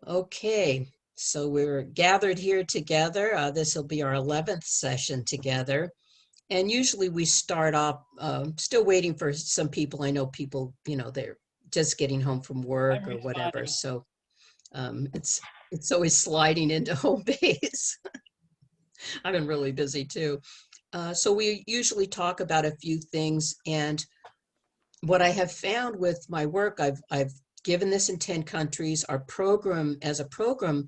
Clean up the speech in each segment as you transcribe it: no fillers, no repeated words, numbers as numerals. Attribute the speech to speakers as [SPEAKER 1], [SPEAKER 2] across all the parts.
[SPEAKER 1] Okay, so we're gathered here together. This will be our 11th session together. And usually we start off, still waiting for some people. I know people, they're just getting home from work
[SPEAKER 2] I'm
[SPEAKER 1] or whatever.
[SPEAKER 2] responding.
[SPEAKER 1] So it's always sliding into home base. I've been really busy too. So we usually talk about a few things. And what I have found with my work, I've given this in 10 countries. Our program, as a program,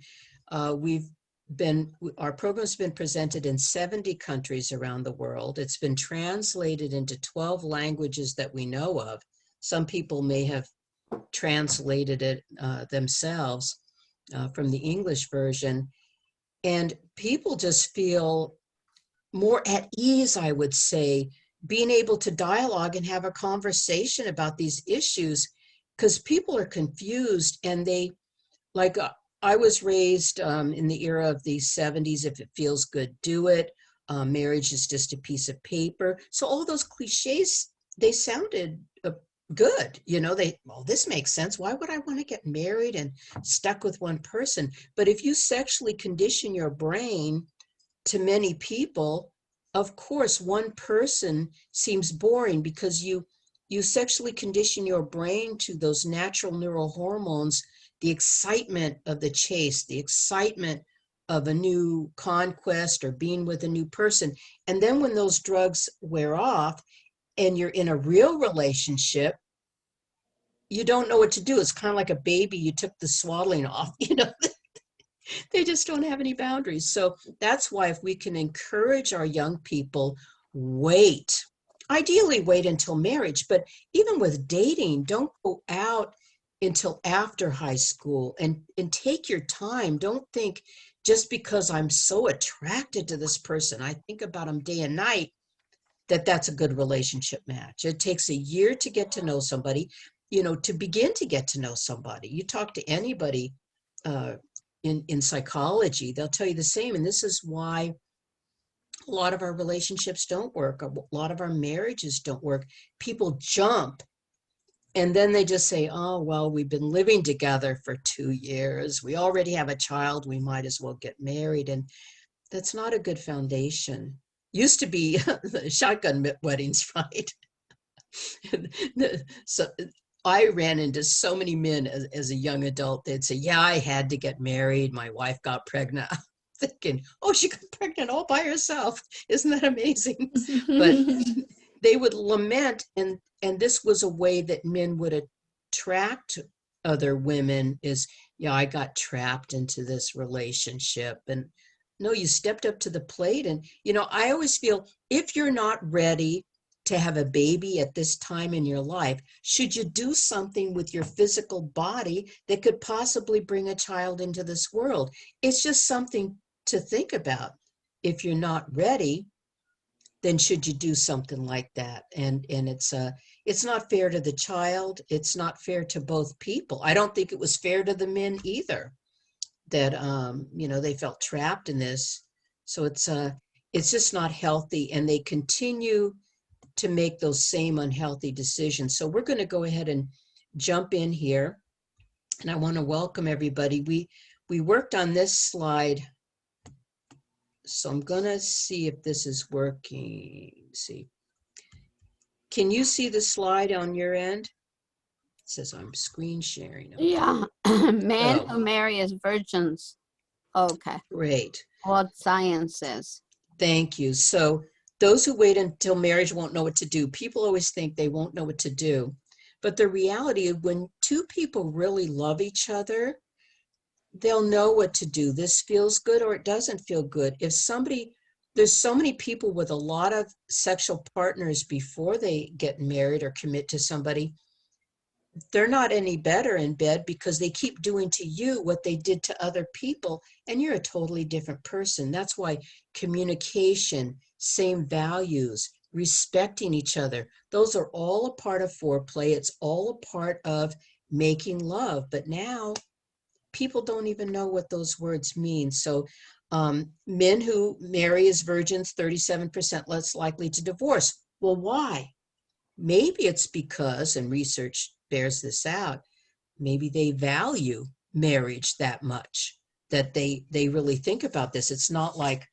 [SPEAKER 1] we've been, our program's been presented in 70 countries around the world. It's been translated into 12 languages that we know of. Some people may have translated it themselves from the English version. And people just feel more at ease, I would say, being able to dialogue and have a conversation about these issues, because people are confused and they like I was raised in the era of the 70s. If it feels good, do it. Marriage is just a piece of paper. So all those cliches, they sounded good. Well, this makes sense. Why would I want to get married and stuck with one person? But if you sexually condition your brain to many people, of course, one person seems boring because you sexually condition your brain to those natural neural hormones, the excitement of the chase, the excitement of a new conquest or being with a new person. And then when those drugs wear off and you're in a real relationship, you don't know what to do. It's kind of like a baby you took the swaddling off, they just don't have any boundaries. So that's why if we can encourage our young people, wait, ideally wait until marriage, but even with dating, don't go out until after high school and take your time. Don't think just because I'm so attracted to this person, I think about them day and night, that's a good relationship match. It takes a year to get to know somebody, to begin to get to know somebody. You talk to anybody uh, in psychology, they'll tell you the same. And this is why a lot of our relationships don't work. A lot of our marriages don't work. People jump and then they just say, oh, well, we've been living together for 2 years. We already have a child. We might as well get married. And that's not a good foundation. Used to be the shotgun weddings, right? So I ran into so many men as a young adult. They'd say, yeah, I had to get married. My wife got pregnant. I'm thinking, oh, she got pregnant all by herself. Isn't that amazing? But they would lament, and this was a way that men would attract other women is, yeah, I got trapped into this relationship. And no, you stepped up to the plate. And, I always feel if you're not ready to have a baby at this time in your life, should you do something with your physical body that could possibly bring a child into this world? It's just something to think about. If you're not ready, then should you do something like that? And it's not fair to the child. It's not fair to both people. I don't think it was fair to the men either, that they felt trapped in this. So it's just not healthy, and they continue to make those same unhealthy decisions. So we're going to go ahead and jump in here, and I want to welcome everybody. We worked on this slide, so I'm going to see if this is working. Let's see, can you see the slide on your end? It says I'm screen sharing. Okay.
[SPEAKER 3] Yeah, men who marry as virgins. Okay.
[SPEAKER 1] Great.
[SPEAKER 3] What science says.
[SPEAKER 1] Thank you. So those who wait until marriage won't know what to do. People always think they won't know what to do. But the reality is when two people really love each other, they'll know what to do. This feels good or it doesn't feel good. There's so many people with a lot of sexual partners before they get married or commit to somebody. They're not any better in bed because they keep doing to you what they did to other people, and you're a totally different person. That's why communication, same values, respecting each other, those are all a part of foreplay. It's all a part of making love. But now people don't even know what those words mean. So men who marry as virgins, 37% less likely to divorce. Well, why? Maybe it's because, and research bears this out, maybe they value marriage that much, that they really think about this. It's not like,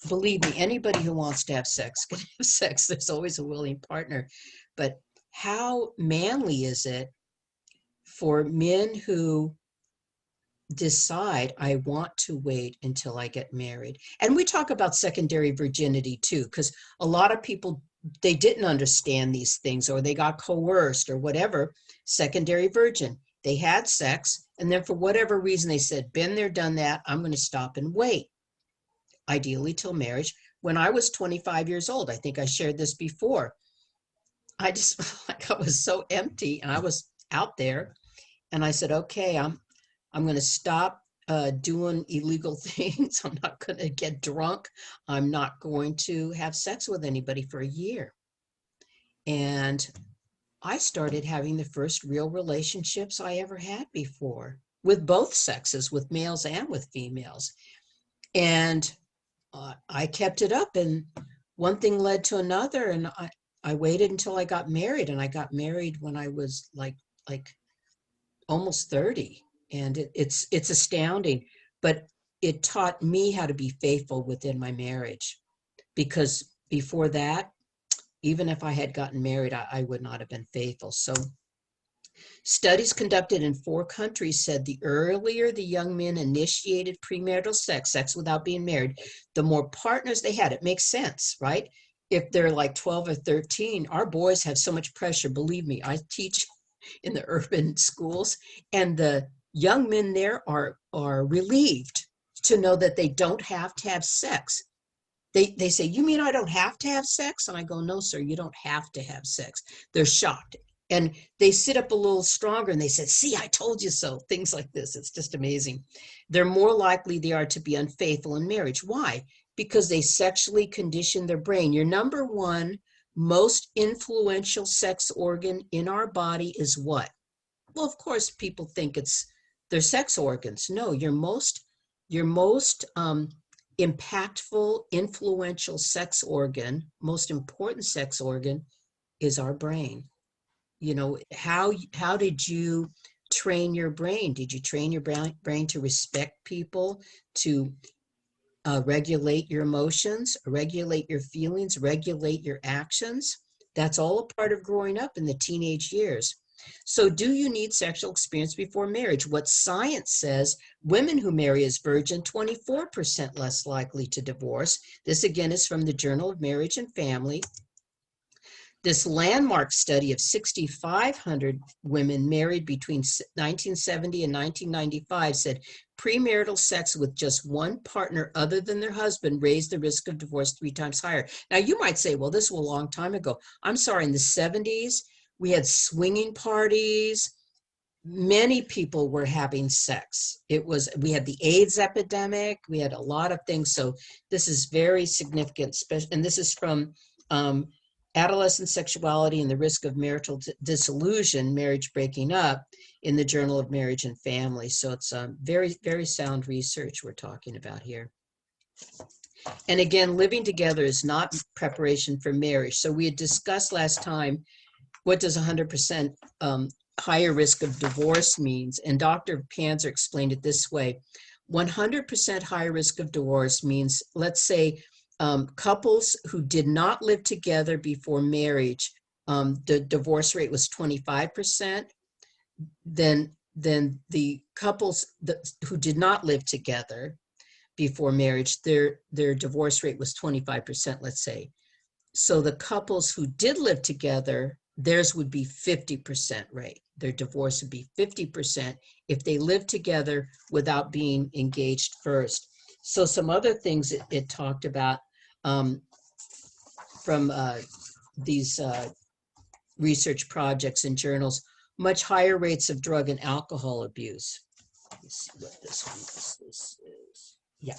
[SPEAKER 1] believe me, anybody who wants to have sex can have sex. There's always a willing partner. But how manly is it for men who decide, I want to wait until I get married? And we talk about secondary virginity too, because a lot of people, they didn't understand these things, or they got coerced or whatever. Secondary virgin, they had sex, and then for whatever reason they said, been there, done that, I'm going to stop and wait, ideally till marriage. When I was 25 years old, I think I shared this before, I just like, I was so empty and I was out there, and I said, okay, I'm going to stop doing illegal things. I'm not going to get drunk. I'm not going to have sex with anybody for a year. And I started having the first real relationships I ever had before, with both sexes, with males and with females. And I kept it up, and one thing led to another. And I waited until I got married, and I got married when I was like almost 30. And it's astounding, but it taught me how to be faithful within my marriage, because before that, even if I had gotten married, I would not have been faithful. So studies conducted in 4 countries said the earlier the young men initiated premarital sex, sex without being married, the more partners they had. It makes sense, right? If they're like 12 or 13, our boys have so much pressure. Believe me, I teach in the urban schools, and the young men there are relieved to know that they don't have to have sex. They say, you mean I don't have to have sex? And I go, no, sir, you don't have to have sex. They're shocked. And they sit up a little stronger and they said, see, I told you so. Things like this. It's just amazing. They're more likely they are to be unfaithful in marriage. Why? Because they sexually condition their brain. Your number one most influential sex organ in our body is what? Well, of course, people think it's their sex organs. No, your most impactful, influential sex organ, most important sex organ, is our brain. You know, how did you train your brain? Did you train your brain to respect people, to regulate your emotions, regulate your feelings, regulate your actions? That's all a part of growing up in the teenage years. So do you need sexual experience before marriage? What science says, women who marry as virgin, 24% less likely to divorce. This again is from the Journal of Marriage and Family. This landmark study of 6,500 women married between 1970 and 1995 said premarital sex with just one partner other than their husband raised the risk of divorce 3 times higher. Now, you might say, well, this was a long time ago. I'm sorry, in the 70s, we had swinging parties. Many people were having sex. We had the AIDS epidemic. We had a lot of things. So this is very significant. And this is from Adolescent Sexuality and the Risk of Marital Dissolution, Marriage Breaking Up, in the Journal of Marriage and Family. So it's very, very sound research we're talking about here. And again, living together is not preparation for marriage. So we had discussed last time, what does 100% higher risk of divorce means? And Dr. Panzer explained it this way. 100% higher risk of divorce means, let's say, couples who did not live together before marriage, the divorce rate was 25%. Then the couples who did not live together before marriage, their divorce rate was 25%, let's say. So the couples who did live together, theirs would be 50% rate. Their divorce would be 50% if they lived together without being engaged first. So some other things it talked about from these research projects and journals, much higher rates of drug and alcohol abuse. Let me see what this one is. This is, yeah.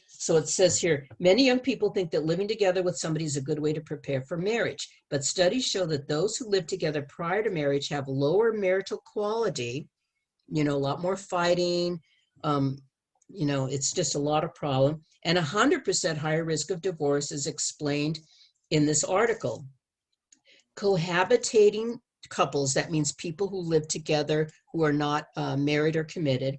[SPEAKER 1] So it says here, many young people think that living together with somebody is a good way to prepare for marriage, but studies show that those who live together prior to marriage have lower marital quality, a lot more fighting, it's just a lot of problem, and 100% higher risk of divorce is explained in this article. Cohabitating couples, that means people who live together who are not married or committed,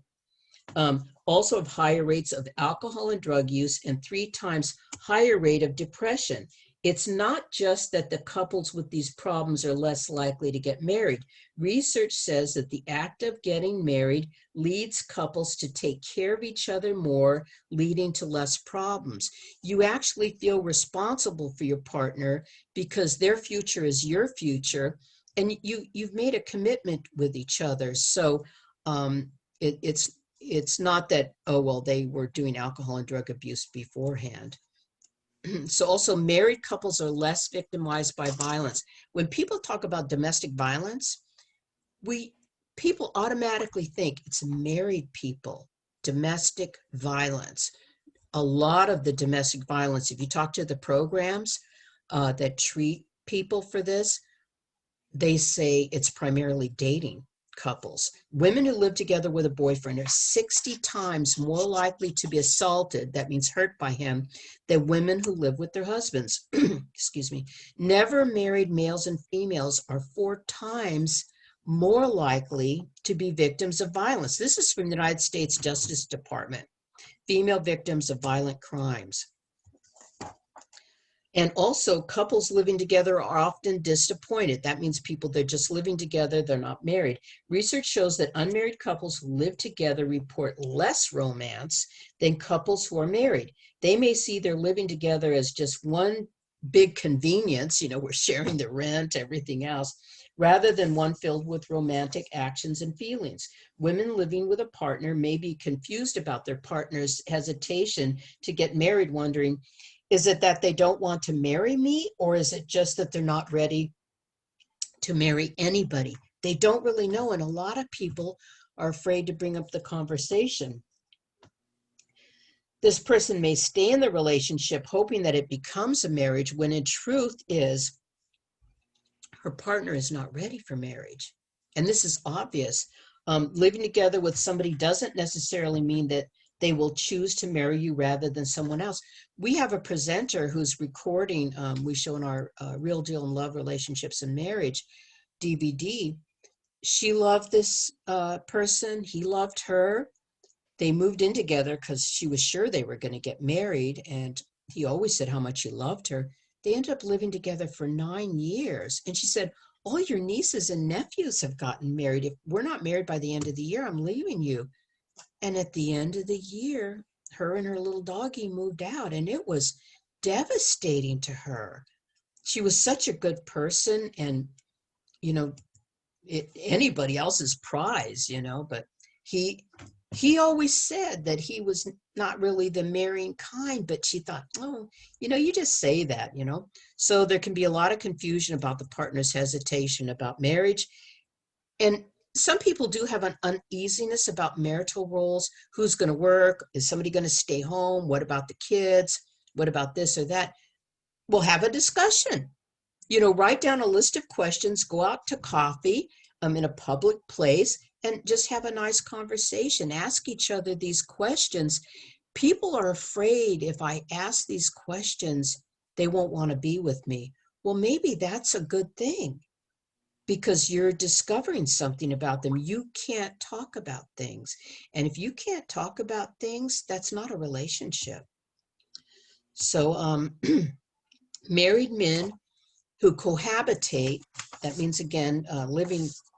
[SPEAKER 1] also have higher rates of alcohol and drug use and 3 times higher rate of depression. It's not just that the couples with these problems are less likely to get married. Research says that the act of getting married leads couples to take care of each other more, leading to less problems. You actually feel responsible for your partner because their future is your future, and you've made a commitment with each other. So it's not that, oh, well, they were doing alcohol and drug abuse beforehand. So also married couples are less victimized by violence. When people talk about domestic violence, people automatically think it's married people, domestic violence. A lot of the domestic violence, if you talk to the programs that treat people for this, they say it's primarily dating couples. Women who live together with a boyfriend are 60 times more likely to be assaulted, that means hurt by him, than women who live with their husbands. Excuse me. Never married males and females are 4 times more likely to be victims of violence. This is from the United States Justice Department. Female victims of violent crimes. And also, couples living together are often disappointed. That means people, they're just living together, they're not married. Research shows that unmarried couples who live together report less romance than couples who are married. They may see their living together as just one big convenience, we're sharing the rent, everything else, rather than one filled with romantic actions and feelings. Women living with a partner may be confused about their partner's hesitation to get married, wondering, is it that they don't want to marry me, or is it just that they're not ready to marry anybody? They don't really know, and a lot of people are afraid to bring up the conversation. This person may stay in the relationship hoping that it becomes a marriage, when in truth is her partner is not ready for marriage. And this is obvious. Living together with somebody doesn't necessarily mean that they will choose to marry you rather than someone else. We have a presenter who's recording, we show in our Real Deal in Love, Relationships and Marriage DVD. She loved this person, he loved her. They moved in together because she was sure they were going to get married, and he always said how much he loved her. They ended up living together for 9 years. And she said, all your nieces and nephews have gotten married. If we're not married by the end of the year, I'm leaving you. And at the end of the year, her and her little doggie moved out, and it was devastating to her. She was such a good person, and, anybody else's prize, but he always said that he was not really the marrying kind, but she thought, oh, you just say that, So there can be a lot of confusion about the partner's hesitation about marriage. And some people do have an uneasiness about marital roles. Who's going to work? Is somebody going to stay home? What about the kids? What about this or that? We'll have a discussion. Write down a list of questions, go out to coffee in a public place, and just have a nice conversation. Ask each other these questions. People are afraid if I ask these questions, they won't want to be with me. Well, maybe that's a good thing, because you're discovering something about them. You can't talk about things. And if you can't talk about things, that's not a relationship. So married men who cohabitate, that means, again,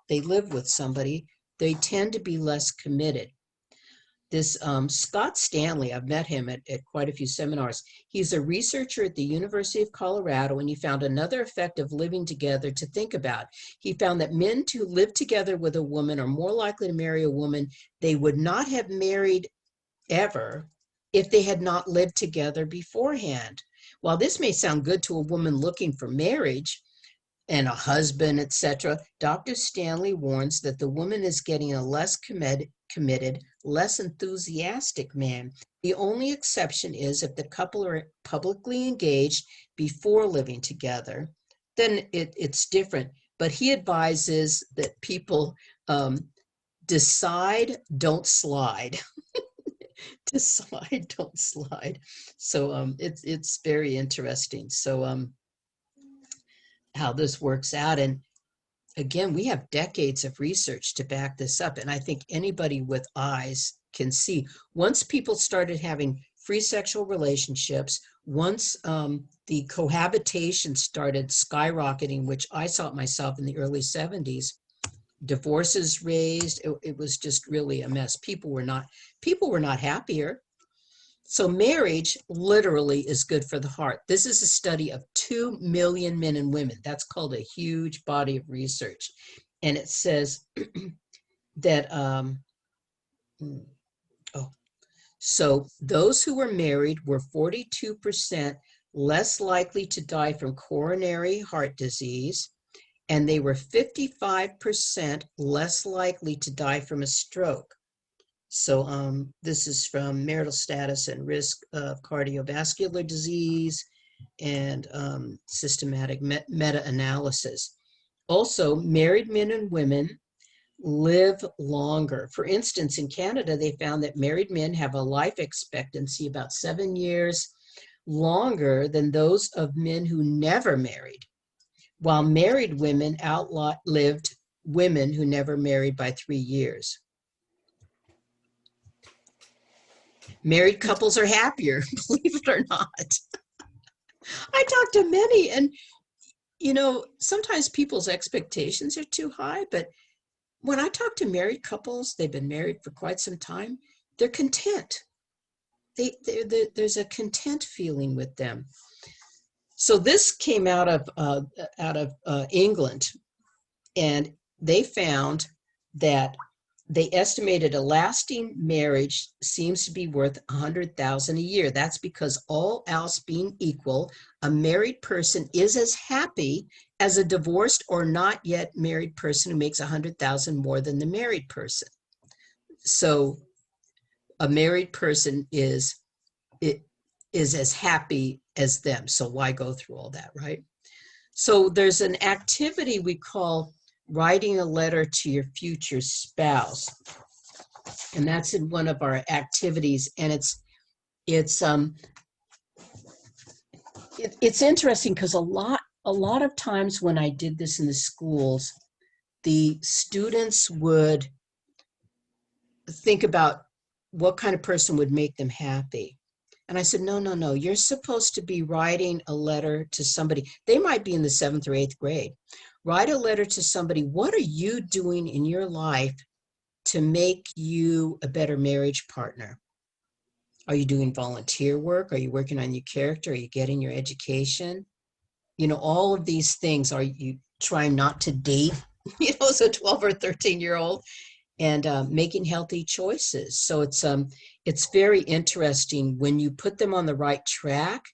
[SPEAKER 1] they live with somebody, they tend to be less committed. This Scott Stanley, I've met him at quite a few seminars. He's a researcher at the University of Colorado, and he found another effect of living together to think about. He found that men who live together with a woman are more likely to marry a woman they would not have married ever if they had not lived together beforehand. While this may sound good to a woman looking for marriage and a husband, etc., Dr. Stanley warns that the woman is getting a less committed, less enthusiastic man. The only exception is if the couple are publicly engaged before living together, then it's different. But he advises that people decide, don't slide. Decide, don't slide. So it's very interesting. So how this works out. And again, we have decades of research to back this up. And I think anybody with eyes can see once people started having free sexual relationships, once the cohabitation started skyrocketing, which I saw it myself in the early 70s, divorces raised, it was just really a mess. People were not happier. So marriage literally is good for the heart. This is a study of 2 million men and women. That's called a huge body of research. And it says that, so those who were married were 42% less likely to die from coronary heart disease, and they were 55% less likely to die from a stroke. So this is from marital status and risk of cardiovascular disease and systematic meta-analysis. Also, married men and women live longer. For instance, in Canada, they found that married men have a life expectancy about 7 years longer than those of men who never married, while married women outlived women who never married by 3 years. Married couples are happier, believe it or not. I talked to many, and sometimes people's expectations are too high, but when I talk to married couples, they've been married for quite some time, they're content. There's a content feeling with them. So this came out of England, and they found that they estimated a lasting marriage seems to be worth $100,000 a year. That's because all else being equal, a married person is as happy as a divorced or not yet married person who makes $100,000 more than the married person. So a married person is as happy as them. So why go through all that, right? So there's an activity we call writing a letter to your future spouse, and that's in one of our activities. And it's interesting because a lot of times when I did this in the schools, the students would think about what kind of person would make them happy. And I said, no, you're supposed to be writing a letter to somebody. They might be in the 7th or 8th grade. Write a letter to somebody. What are you doing in your life to make you a better marriage partner? Are you doing volunteer work? Are you working on your character? Are you getting your education? All of these things. Are you trying not to date, as a 12 or 13-year-old? And making healthy choices. So it's very interesting when you put them on the right track.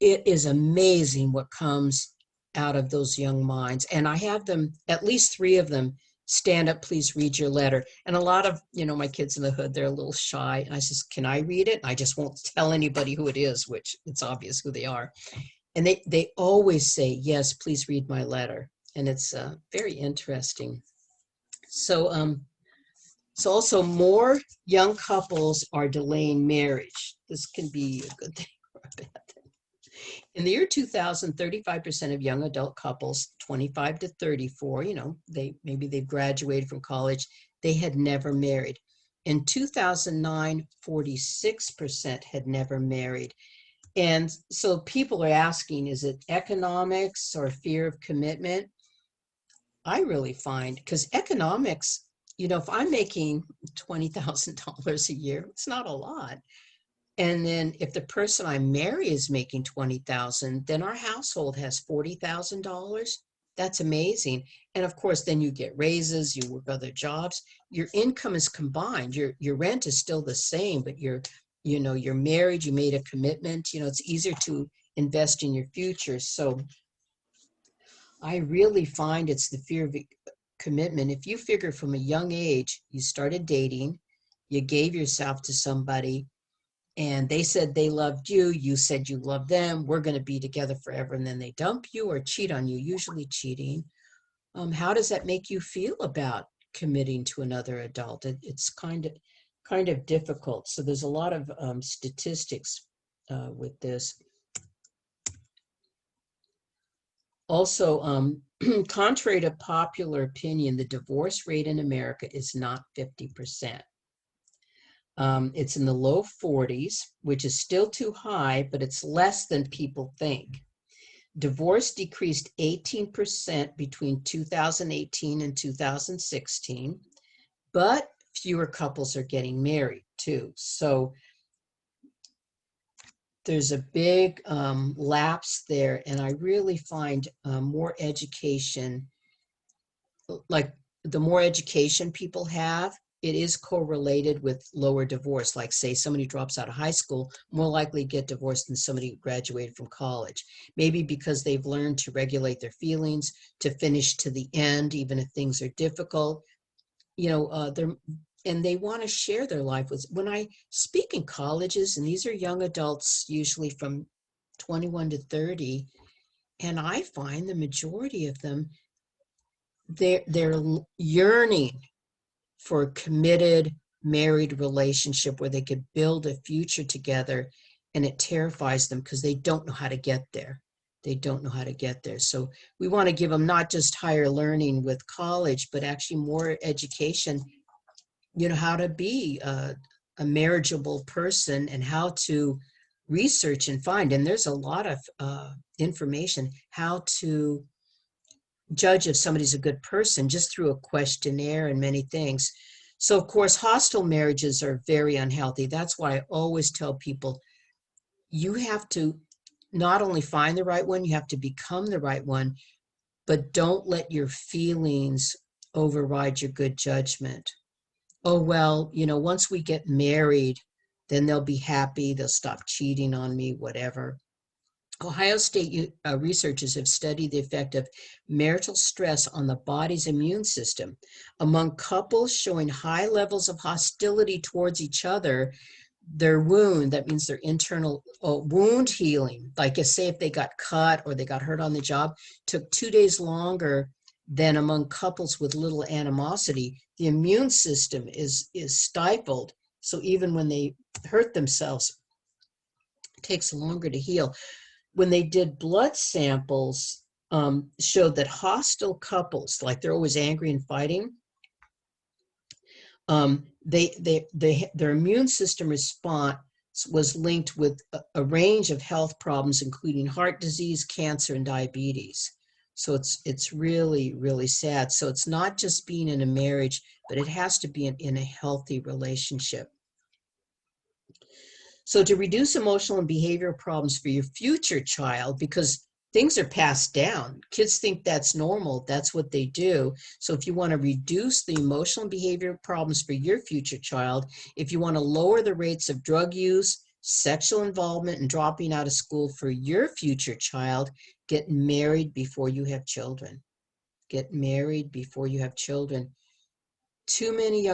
[SPEAKER 1] It is amazing what comes out of those young minds. And I have them, at least 3 of them, stand up, please read your letter. And a lot of, my kids in the hood, they're a little shy. And I says, can I read it? I just won't tell anybody who it is, which it's obvious who they are. And they always say, yes, please read my letter. And it's very interesting. So also more young couples are delaying marriage. This can be a good thing or a bad thing. In the year 2000, 35% of young adult couples, 25 to 34, maybe they've graduated from college, they had never married. In 2009, 46% had never married. And so people are asking, is it economics or fear of commitment? I really find, because economics, if I'm making $20,000 a year, it's not a lot. And then if the person I marry is making $20,000, then our household has $40,000. That's amazing. And of course, then you get raises, you work other jobs. Your income is combined. Your rent is still the same, but you're married, you made a commitment. It's easier to invest in your future. So I really find it's the fear of commitment. If you figure from a young age, you started dating, you gave yourself to somebody, and they said they loved you, you said you loved them, we're going to be together forever, and then they dump you or cheat on you, usually cheating. How does that make you feel about committing to another adult? It's kind of difficult. So there's a lot of statistics with this. Also, contrary to popular opinion, the divorce rate in America is not 50%. It's in the low 40s, which is still too high, but it's less than people think. Divorce decreased 18% between 2018 and 2016, but fewer couples are getting married too. So there's a big lapse there, and I really find more education, like the more education people have, it is correlated with lower divorce. Like say somebody drops out of high school, more likely to get divorced than somebody who graduated from college. Maybe because they've learned to regulate their feelings, to finish to the end, even if things are difficult. And they want to share their life with. When I speak in colleges, and these are young adults, usually from 21 to 30, and I find the majority of them, they're yearning for a committed married relationship where they could build a future together, and it terrifies them because they don't know how to get there. They don't know how to get there. So we want to give them not just higher learning with college, but actually more education, how to be a marriageable person and how to research and find. And there's a lot of information how to judge if somebody's a good person just through a questionnaire and many things. So, of course, hostile marriages are very unhealthy. That's why I always tell people you have to not only find the right one, you have to become the right one, but don't let your feelings override your good judgment. Oh, well, once we get married, then they'll be happy, they'll stop cheating on me, whatever. Ohio State researchers have studied the effect of marital stress on the body's immune system. Among couples showing high levels of hostility towards each other, their wound, that means their internal wound healing, like say if they got cut or they got hurt on the job, took 2 days longer than among couples with little animosity. The immune system is stifled. So even when they hurt themselves, it takes longer to heal. When they did blood samples, showed that hostile couples, like they're always angry and fighting, their immune system response was linked with a range of health problems, including heart disease, cancer, and diabetes. So it's really, really sad. So it's not just being in a marriage, but it has to be in a healthy relationship. So to reduce emotional and behavioral problems for your future child, because things are passed down. Kids think that's normal. That's what they do. So if you want to reduce the emotional and behavioral problems for your future child, if you want to lower the rates of drug use, sexual involvement, and dropping out of school for your future child, get married before you have children. Get married before you have children. Too many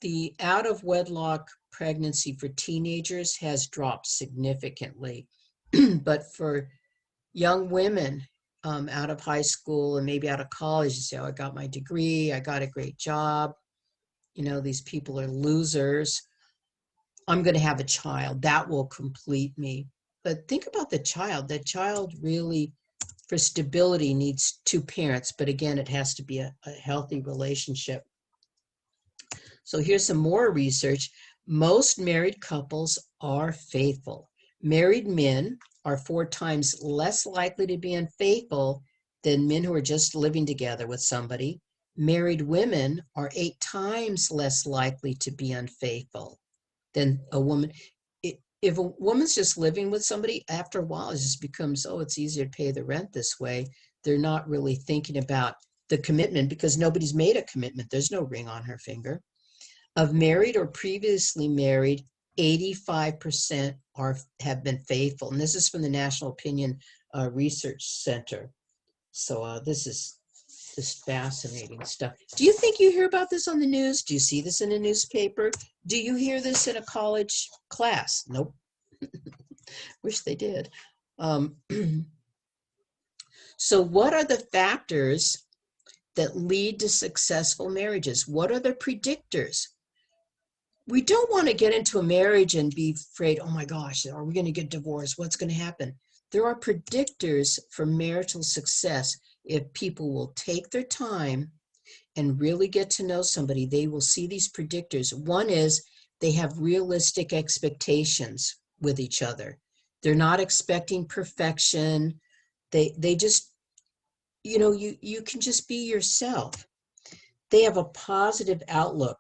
[SPEAKER 1] the out of wedlock pregnancy for teenagers has dropped significantly. But for young women out of high school and maybe out of college, you say, oh, I got my degree, I got a great job, these people are losers, I'm going to have a child, that will complete me. But think about the child. That child really, for stability, needs two parents, but again, it has to be a healthy relationship. So here's some more research. Most married couples are faithful. Married men are 4 times less likely to be unfaithful than men who are just living together with somebody. Married women are 8 times less likely to be unfaithful than a woman. If a woman's just living with somebody, after a while it just becomes, oh, it's easier to pay the rent this way. They're not really thinking about the commitment because nobody's made a commitment. There's no ring on her finger. Of married or previously married, 85% have been faithful. And this is from the National Opinion Research Center. So this is just fascinating stuff. Do you think you hear about this on the news? Do you see this in a newspaper? Do you hear this in a college class? Nope. Wish they did. So what are the factors that lead to successful marriages? What are the predictors? We don't want to get into a marriage and be afraid, oh my gosh, are we going to get divorced? What's going to happen? There are predictors for marital success. if people will take their time and really get to know somebody, they will see these predictors. One is they have realistic expectations with each other. They're not expecting perfection. They just, you can just be yourself. They have a positive outlook.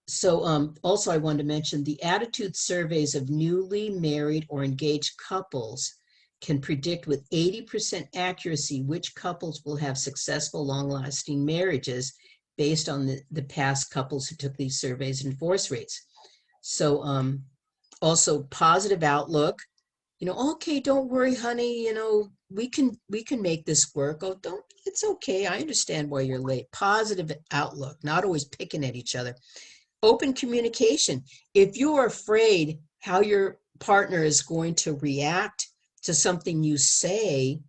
[SPEAKER 1] So also I wanted to mention the attitude surveys of newly married or engaged couples can predict with 80% accuracy which couples will have successful, long-lasting marriages based on the past couples who took these surveys and divorce rates. So also positive outlook, okay, don't worry, honey, we can make this work. Oh, don't, it's okay. I understand why you're late. Positive outlook, not always picking at each other. Open communication. If you're afraid how your partner is going to react to something you say,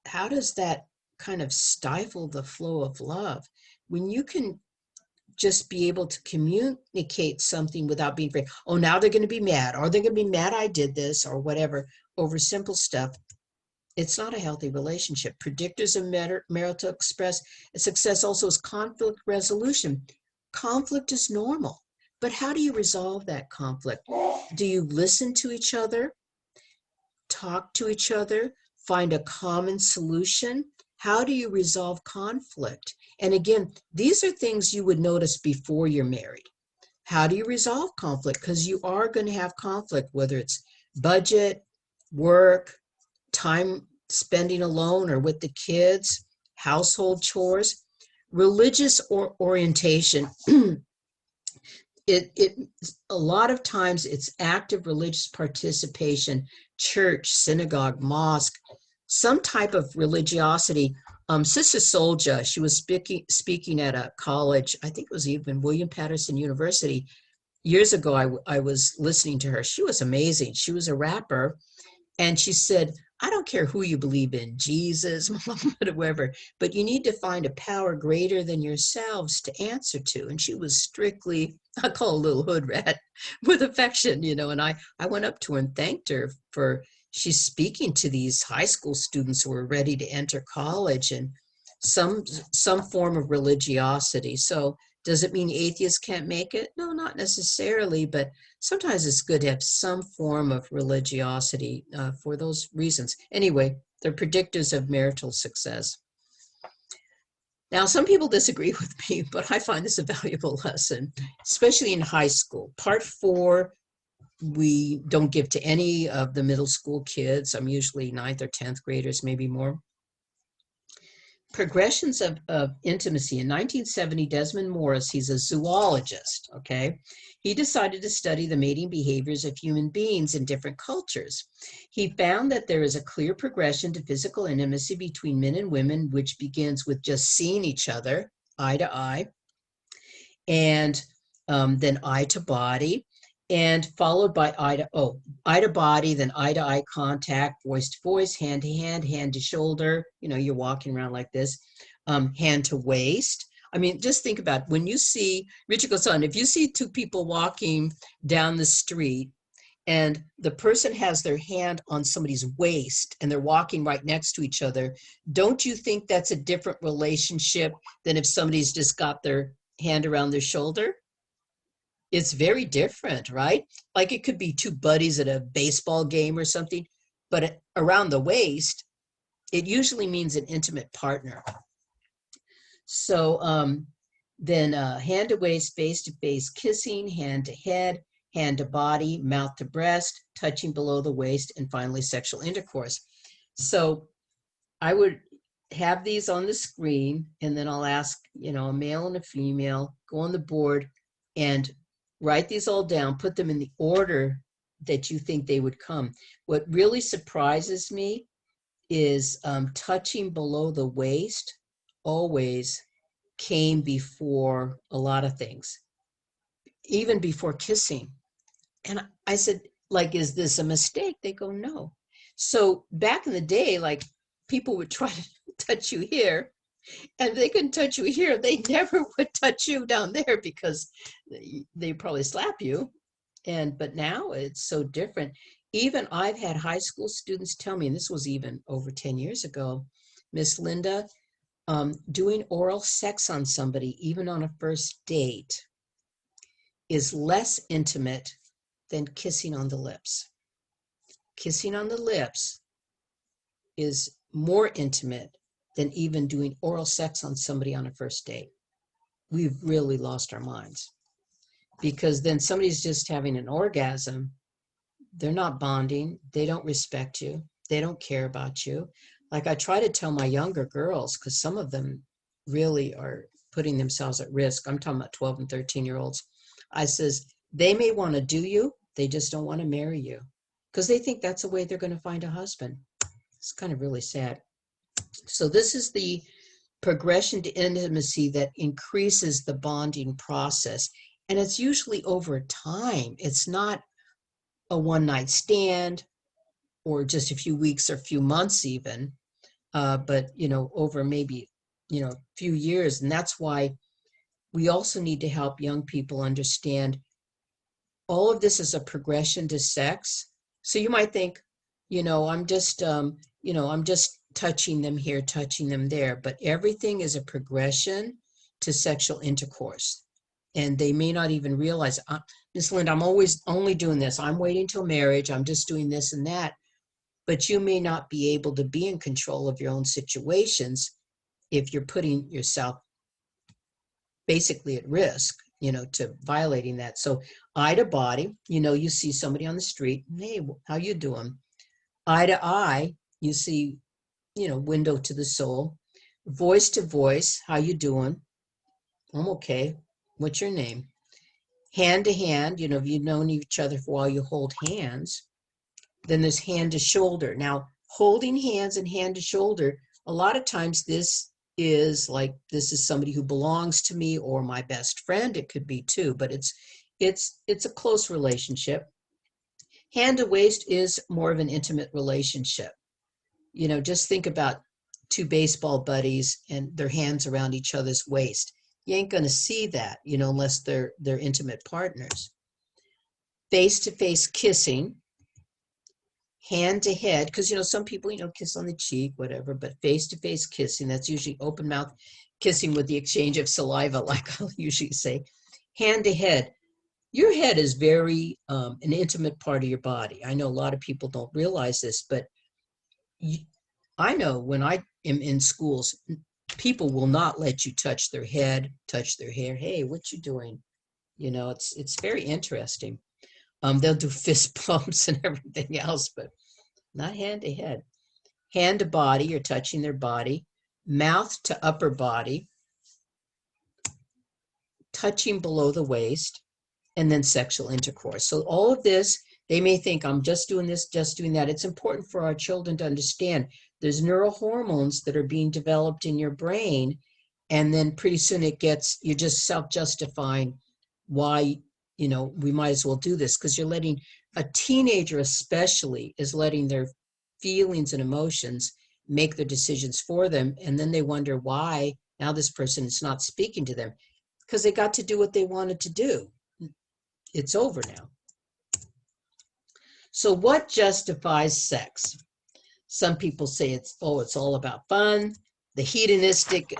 [SPEAKER 1] how does that kind of stifle the flow of love? When you can just be able to communicate something without being afraid, oh, now they're going to be mad. Are they going to be mad I did this or whatever, over simple stuff? It's not a healthy relationship. Predictors of marital express success also is conflict resolution. Conflict is normal, but how do you resolve that conflict? Do you listen to each other, talk to each other, find a common solution? How do you resolve conflict? And again, these are things you would notice before you're married. How do you resolve conflict? Because you are going to have conflict, whether it's budget, work, time spending alone or with the kids, household chores. Religious orientation. it a lot of times it's active religious participation, church, synagogue, mosque, some type of religiosity. Sister Solja, she was speaking at a college, I think it was even William Patterson University. Years ago, I was listening to her. She was amazing. She was a rapper, and she said, I don't care who you believe in, Jesus, whatever, but you need to find a power greater than yourselves to answer to. And she was strictly, I call a little hood rat, with affection, and I went up to her and thanked her for, she's speaking to these high school students who are ready to enter college, and some form of religiosity. So does it mean atheists can't make it? No, not necessarily, but sometimes it's good to have some form of religiosity for those reasons. Anyway, they're predictors of marital success. Now, some people disagree with me, but I find this a valuable lesson, especially in high school. Part 4, we don't give to any of the middle school kids. I'm usually 9th or 10th graders, maybe more. Progressions of intimacy. In 1970, Desmond Morris, he's a zoologist, okay? He decided to study the mating behaviors of human beings in different cultures. He found that there is a clear progression to physical intimacy between men and women, which begins with just seeing each other, eye to eye, and then eye to body, and followed by eye to body, then eye to eye contact, voice to voice, hand to hand, hand to shoulder. You're walking around like this, hand to waist. I mean, just think about it. When you see, Richard goes on, if you see two people walking down the street and the person has their hand on somebody's waist and they're walking right next to each other, don't you think that's a different relationship than if somebody's just got their hand around their shoulder? It's very different, right? Like it could be two buddies at a baseball game or something, but around the waist, it usually means an intimate partner. So then hand to waist, face to face, kissing, hand to head, hand to body, mouth to breast, touching below the waist, and finally sexual intercourse. So I would have these on the screen, and then I'll ask, a male and a female, go on the board and write these all down, put them in the order that you think they would come. What really surprises me is touching below the waist always came before a lot of things, even before kissing. And I said, like, is this a mistake? They go, no. So back in the day, like, people would try to touch you here, and they couldn't touch you here. They never would touch you down there because they probably slap you. But now it's so different. even I've had high school students tell me, and this was even over 10 years ago, Miss Linda, doing oral sex on somebody, even on a first date, is less intimate than kissing on the lips. Kissing on the lips is more intimate than even doing oral sex on somebody on a first date. We've really lost our minds, because then somebody's just having an orgasm. They're not bonding. They don't respect you. They don't care about you. Like, I try to tell my younger girls, because some of them really are putting themselves at risk. I'm talking about 12 and 13-year-olds. I says, they may want to do you. They just don't want to marry you, because they think that's the way they're going to find a husband. It's kind of really sad. So this is the progression to intimacy that increases the bonding process. And it's usually over time. It's not a one-night stand or just a few weeks or a few months even, but, over maybe, a few years. And that's why we also need to help young people understand all of this is a progression to sex. So you might think, I'm just touching them here, touching them there, but everything is a progression to sexual intercourse. And they may not even realize, Miss Linda, I'm always only doing this. I'm waiting till marriage. I'm just doing this and that. But you may not be able to be in control of your own situations if you're putting yourself basically at risk, to violating that. So eye to body, you see somebody on the street, hey, how you doing? Eye to eye, you see, window to the soul. Voice to voice, how you doing? I'm okay. What's your name? Hand to hand, if you've known each other for a while, you hold hands. Then there's hand to shoulder. Now, holding hands and hand to shoulder, a lot of times this is like, this is somebody who belongs to me or my best friend. It could be too, but it's a close relationship. Hand to waist is more of an intimate relationship. Just think about two baseball buddies and their hands around each other's waist. You ain't going to see that, unless they're intimate partners. Face-to-face kissing, hand to head, because some people kiss on the cheek, whatever, but face-to-face kissing, that's usually open mouth kissing with the exchange of saliva, like I'll usually say. Hand to head, your head is very an intimate part of your body. I know a lot of people don't realize this, but I know when I am in schools, people will not let you touch their head, touch their hair. Hey, what you doing? It's very interesting. They'll do fist bumps and everything else, but not hand to head. Hand to body, you're touching their body. Mouth to upper body, touching below the waist, and then sexual intercourse. So all of this, they may think, I'm just doing this, just doing that. It's important for our children to understand there's neurohormones that are being developed in your brain, and then pretty soon you're just self-justifying why, we might as well do this, because you're letting a teenager especially is letting their feelings and emotions make their decisions for them. And then they wonder why now this person is not speaking to them, because they got to do what they wanted to do. It's over now. So what justifies sex? Some people say it's all about fun. The hedonistic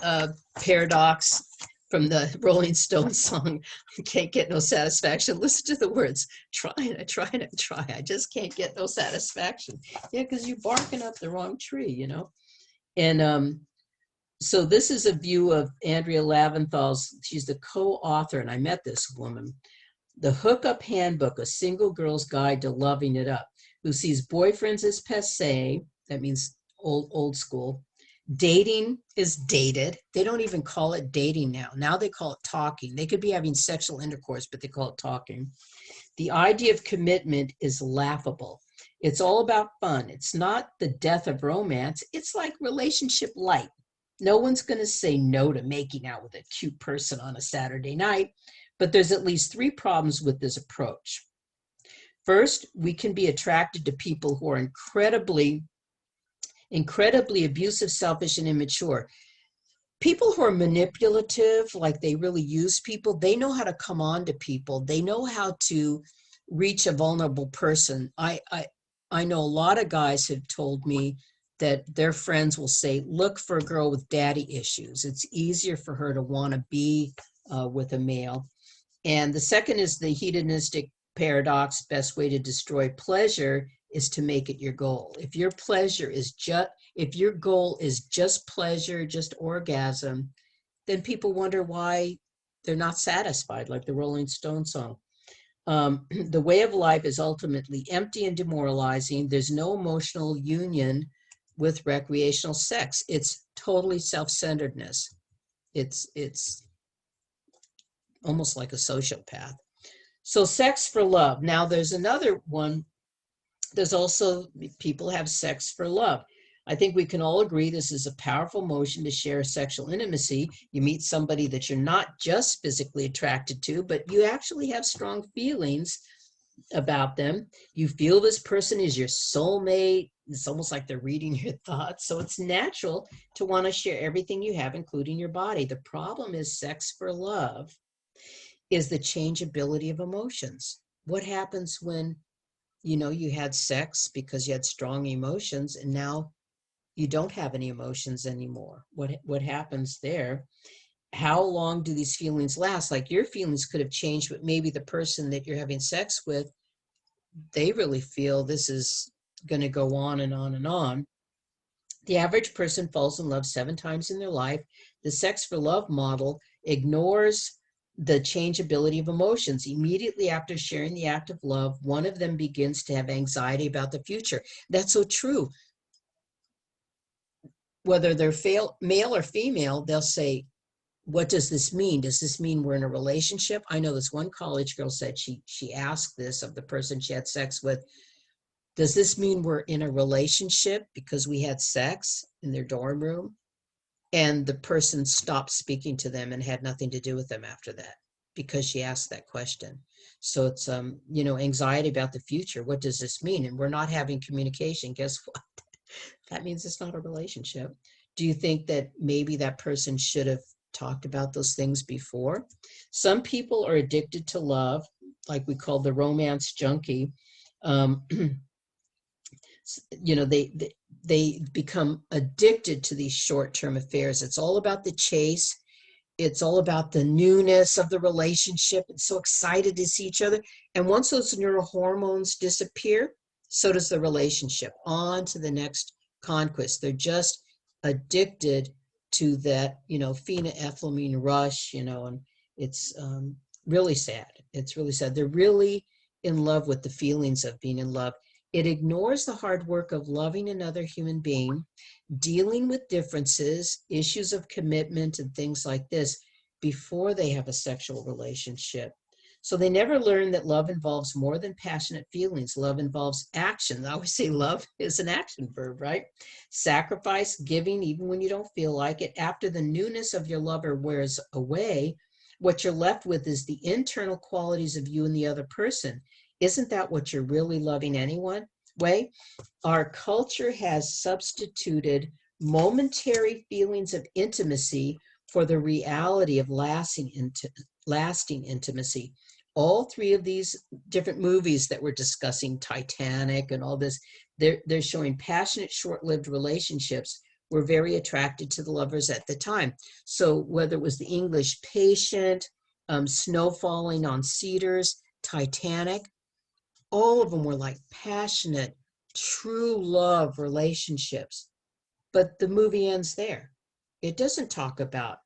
[SPEAKER 1] paradox from the Rolling Stones song, can't get no satisfaction. Listen to the words, try and I try and I try. I just can't get no satisfaction. Yeah, because you're barking up the wrong tree, And so this is a view of Andrea Laventhal's, she's the co-author, and I met this woman, The Hookup Handbook, a single girl's guide to loving it up, who sees boyfriends as passé, that means old school. Dating is dated. They don't even call it dating now. Now they call it talking. They could be having sexual intercourse, but they call it talking. The idea of commitment is laughable. It's all about fun. It's not the death of romance. It's like relationship light. No one's going to say no to making out with a cute person on a Saturday night, but there's at least 3 problems with this approach. First, we can be attracted to people who are incredibly abusive, selfish, and immature. People who are manipulative, like they really use people, they know how to come on to people. They know how to reach a vulnerable person. I know a lot of guys have told me that their friends will say, look for a girl with daddy issues. It's easier for her to want to be with a male. And the second is the hedonistic paradox. Best way to destroy pleasure is to make it your goal. If your pleasure is just, if your goal is just pleasure, just orgasm, then people wonder why they're not satisfied, like the Rolling Stone song. The way of life is ultimately empty and demoralizing. There's no emotional union with recreational sex. It's totally self-centeredness. It's almost like a sociopath. So sex for love. Now there's another one. There's also people have sex for love. I think we can all agree this is a powerful motion to share sexual intimacy. You meet somebody that you're not just physically attracted to, but you actually have strong feelings about them. You feel this person is your soulmate. It's almost like they're reading your thoughts. So it's natural to want to share everything you have, including your body. The problem is sex for love is the changeability of emotions. What happens when, you had sex because you had strong emotions and now you don't have any emotions anymore? What happens there? How long do these feelings last? Like your feelings could have changed, but maybe the person that you're having sex with, they really feel this is going to go on and on and on. The average person falls in love 7 times in their life. The sex for love model ignores the changeability of emotions. Immediately after sharing the act of love, one of them begins to have anxiety about the future. That's so true. Whether they're male or female, they'll say, what does this mean? Does this mean we're in a relationship? I know this one college girl said she asked this of the person she had sex with. Does this mean we're in a relationship because we had sex in their dorm room? And the person stopped speaking to them and had nothing to do with them after that because she asked that question. So it's, anxiety about the future. What does this mean? And we're not having communication. Guess what? That means it's not a relationship. Do you think that maybe that person should have talked about those things before? Some people are addicted to love, like we call the romance junkie. Um, they become addicted to these short-term affairs. It's all about the chase. It's all about the newness of the relationship. It's so excited to see each other. And once those neurohormones disappear, so does the relationship. On to the next conquest. They're just addicted to that, phenylethylamine rush, and it's really sad. It's really sad. They're really in love with the feelings of being in love. It ignores the hard work of loving another human being, dealing with differences, issues of commitment, and things like this before they have a sexual relationship. So they never learn that love involves more than passionate feelings. Love involves action. I always say love is an action verb, right? Sacrifice, giving, even when you don't feel like it. After the newness of your lover wears away, what you're left with is the internal qualities of you and the other person. Isn't that what you're really loving anyway? Our culture has substituted momentary feelings of intimacy for the reality of lasting intimacy. All 3 of these different movies that we're discussing, Titanic and all this, they're showing passionate, short-lived relationships were very attracted to the lovers at the time. So whether it was the English Patient, Snow Falling on Cedars, Titanic, all of them were like passionate, true love relationships. But the movie ends there. It doesn't talk about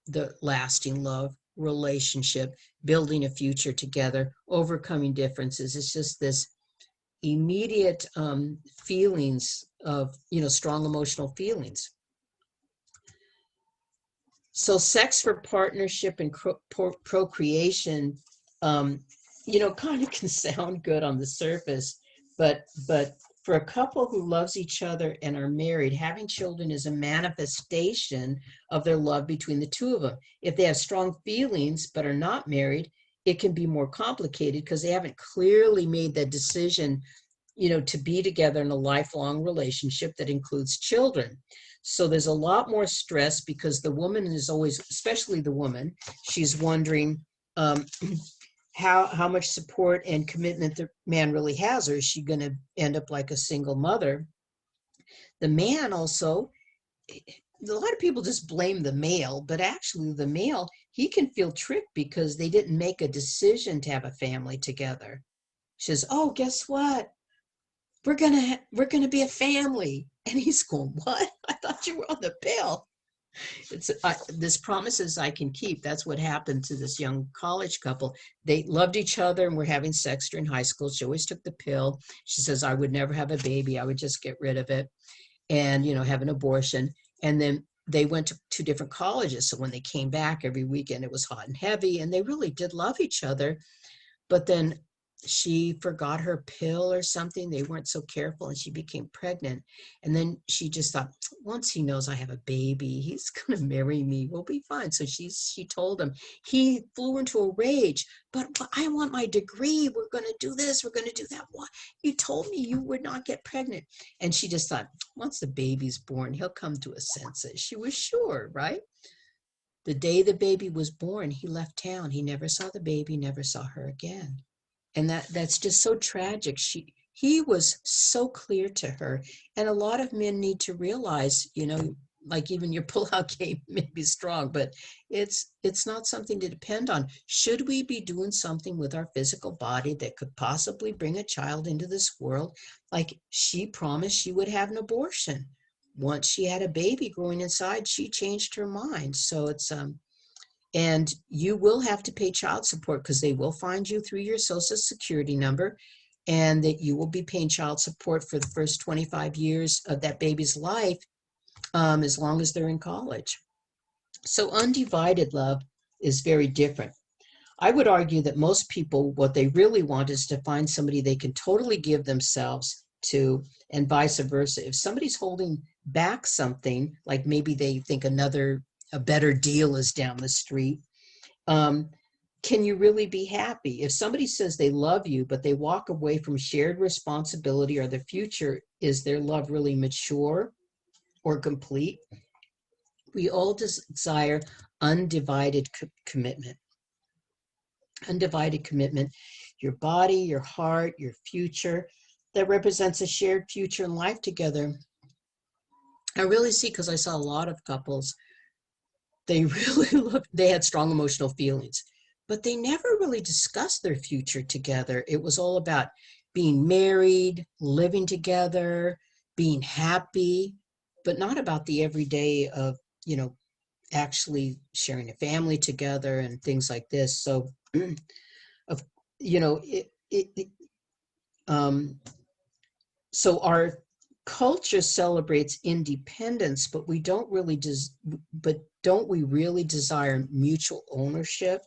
[SPEAKER 1] the lasting love relationship, building a future together, overcoming differences. It's just this immediate feelings of, strong emotional feelings. So sex for partnership and procreation, kind of can sound good on the surface, but for a couple who loves each other and are married, having children is a manifestation of their love between the 2 of them. If they have strong feelings but are not married, it can be more complicated because they haven't clearly made that decision, to be together in a lifelong relationship that includes children. So there's a lot more stress because the woman is always, especially the woman, she's wondering, how much support and commitment the man really has, or is she going to end up like a single mother? The man also, a lot of people just blame the male, but actually the male, he can feel tricked because they didn't make a decision to have a family together. She says, "Oh, guess what? We're gonna be a family," and he's going, "What? I thought you were on the pill." This promises I can keep. That's what happened to this young college couple. They loved each other and were having sex during high school. She always took the pill. She says, "I would never have a baby. I would just get rid of it and, have an abortion." And then they went to two different colleges. So when they came back every weekend, it was hot and heavy, and they really did love each other. But then she forgot her pill or something. They weren't so careful, and she became pregnant. And then she just thought, once he knows I have a baby, he's going to marry me. We'll be fine. So she told him. He flew into a rage. "But I want my degree. We're going to do this. We're going to do that. What? You told me you would not get pregnant." And she just thought, once the baby's born, he'll come to his senses. She was sure, right? The day the baby was born, he left town. He never saw the baby, never saw her again. And that's just so tragic. He was so clear to her. And a lot of men need to realize, like even your pullout game may be strong, but it's not something to depend on. Should we be doing something with our physical body that could possibly bring a child into this world? Like she promised she would have an abortion. Once she had a baby growing inside, she changed her mind. So and you will have to pay child support because they will find you through your social security number, and that you will be paying child support for the first 25 years of that baby's life, as long as they're in college. So undivided love is very different. I would argue that most people, what they really want is to find somebody they can totally give themselves to, and vice versa. If somebody's holding back something, like maybe they think a better deal is down the street, can you really be happy? If somebody says they love you, but they walk away from shared responsibility or the future, is their love really mature or complete? We all desire undivided commitment. Undivided commitment, your body, your heart, your future, that represents a shared future and life together. I really see, because I saw a lot of couples, they had strong emotional feelings, but they never really discussed their future together. It was all about being married, living together, being happy, but not about the everyday of, actually sharing a family together and things like this. So, of, so our culture celebrates independence, but we don't really don't we really desire mutual ownership?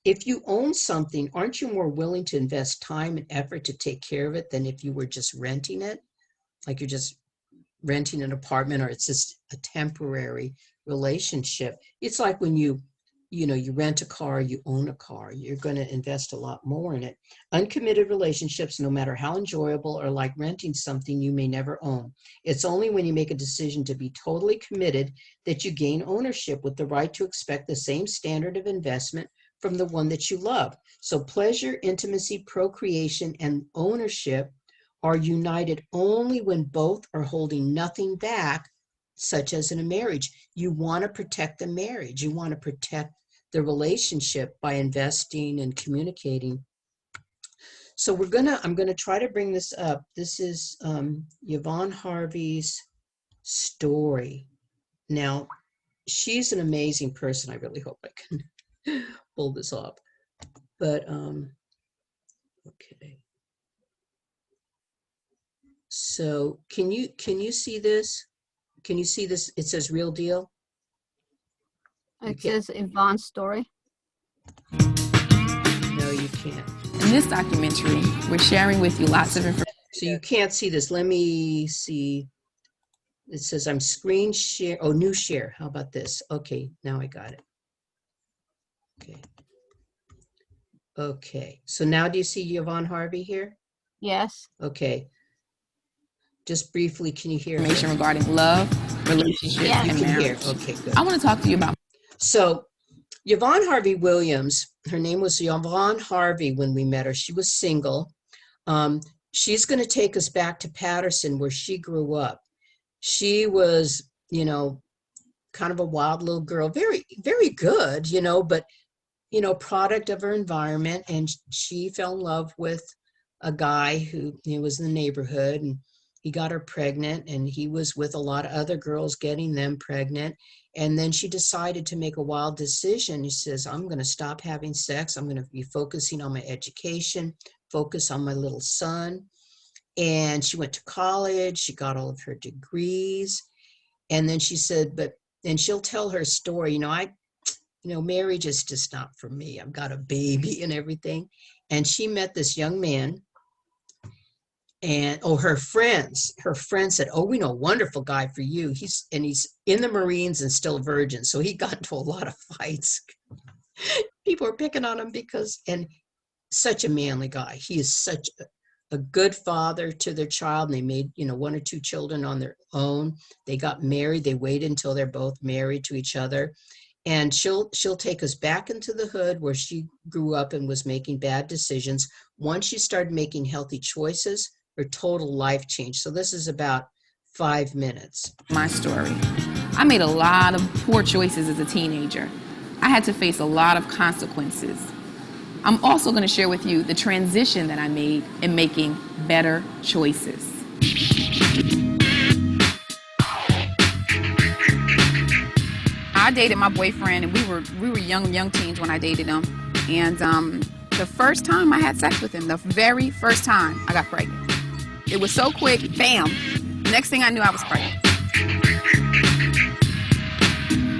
[SPEAKER 1] If you own something, aren't you more willing to invest time and effort to take care of it than if you were just renting it? Like you're just renting an apartment, or it's just a temporary relationship. It's like when you rent a car, you own a car, you're going to invest a lot more in it. Uncommitted relationships, no matter how enjoyable, are like renting something you may never own. It's only when you make a decision to be totally committed that you gain ownership with the right to expect the same standard of investment from the one that you love. So pleasure, intimacy, procreation, and ownership are united only when both are holding nothing back, such as in a marriage. You want to protect the marriage. You want to protect the relationship by investing and communicating. So I'm gonna try to bring this up. This is Yvonne Harvey's story. Now, she's an amazing person. I really hope I can pull this off. But okay. So can you see this? Can you see this? It says real deal.
[SPEAKER 3] It says Yvonne's story.
[SPEAKER 1] No, you can't.
[SPEAKER 2] In this documentary, we're sharing with you lots of information.
[SPEAKER 1] So you can't see this. Let me see. It says I'm screen share. Oh, new share. How about this? Okay, now I got it. Okay. Okay. So now do you see Yvonne Harvey here?
[SPEAKER 3] Yes.
[SPEAKER 1] Okay. Just briefly, can you hear
[SPEAKER 2] information regarding love, relationships,
[SPEAKER 3] Yeah.
[SPEAKER 2] and
[SPEAKER 1] you can
[SPEAKER 2] marriage?
[SPEAKER 1] hear. Okay, good.
[SPEAKER 2] I want to talk to you about.
[SPEAKER 1] So Yvonne Harvey Williams, her name was Yvonne Harvey when we met her. She was single. Um, she's going to take us back to Patterson where she grew up. She was, kind of a wild little girl, very, very good, but, product of her environment. And she fell in love with a guy who was in the neighborhood, and he got her pregnant, and he was with a lot of other girls getting them pregnant. And then she decided to make a wild decision. She says, I'm going to stop having sex. I'm going to be focusing on my education, focus on my little son. And she went to college. She got all of her degrees. And then she said, and she'll tell her story, marriage is just not for me. I've got a baby and everything. And she met this young man. And her friends said, oh, we know a wonderful guy for you. He's in the Marines and still a virgin. So he got into a lot of fights. People are picking on him and such a manly guy. He is such a good father to their child. And they made, one or two children on their own. They got married. They waited until they're both married to each other. And she'll take us back into the hood where she grew up and was making bad decisions. Once she started making healthy choices, her total life changed. So this is about 5 minutes.
[SPEAKER 2] My story. I made a lot of poor choices as a teenager. I had to face a lot of consequences. I'm also going to share with you the transition that I made in making better choices. I dated my boyfriend, and we were young teens when I dated him. And the first time I had sex with him, the very first time, I got pregnant. It was so quick, bam. Next thing I knew, I was pregnant.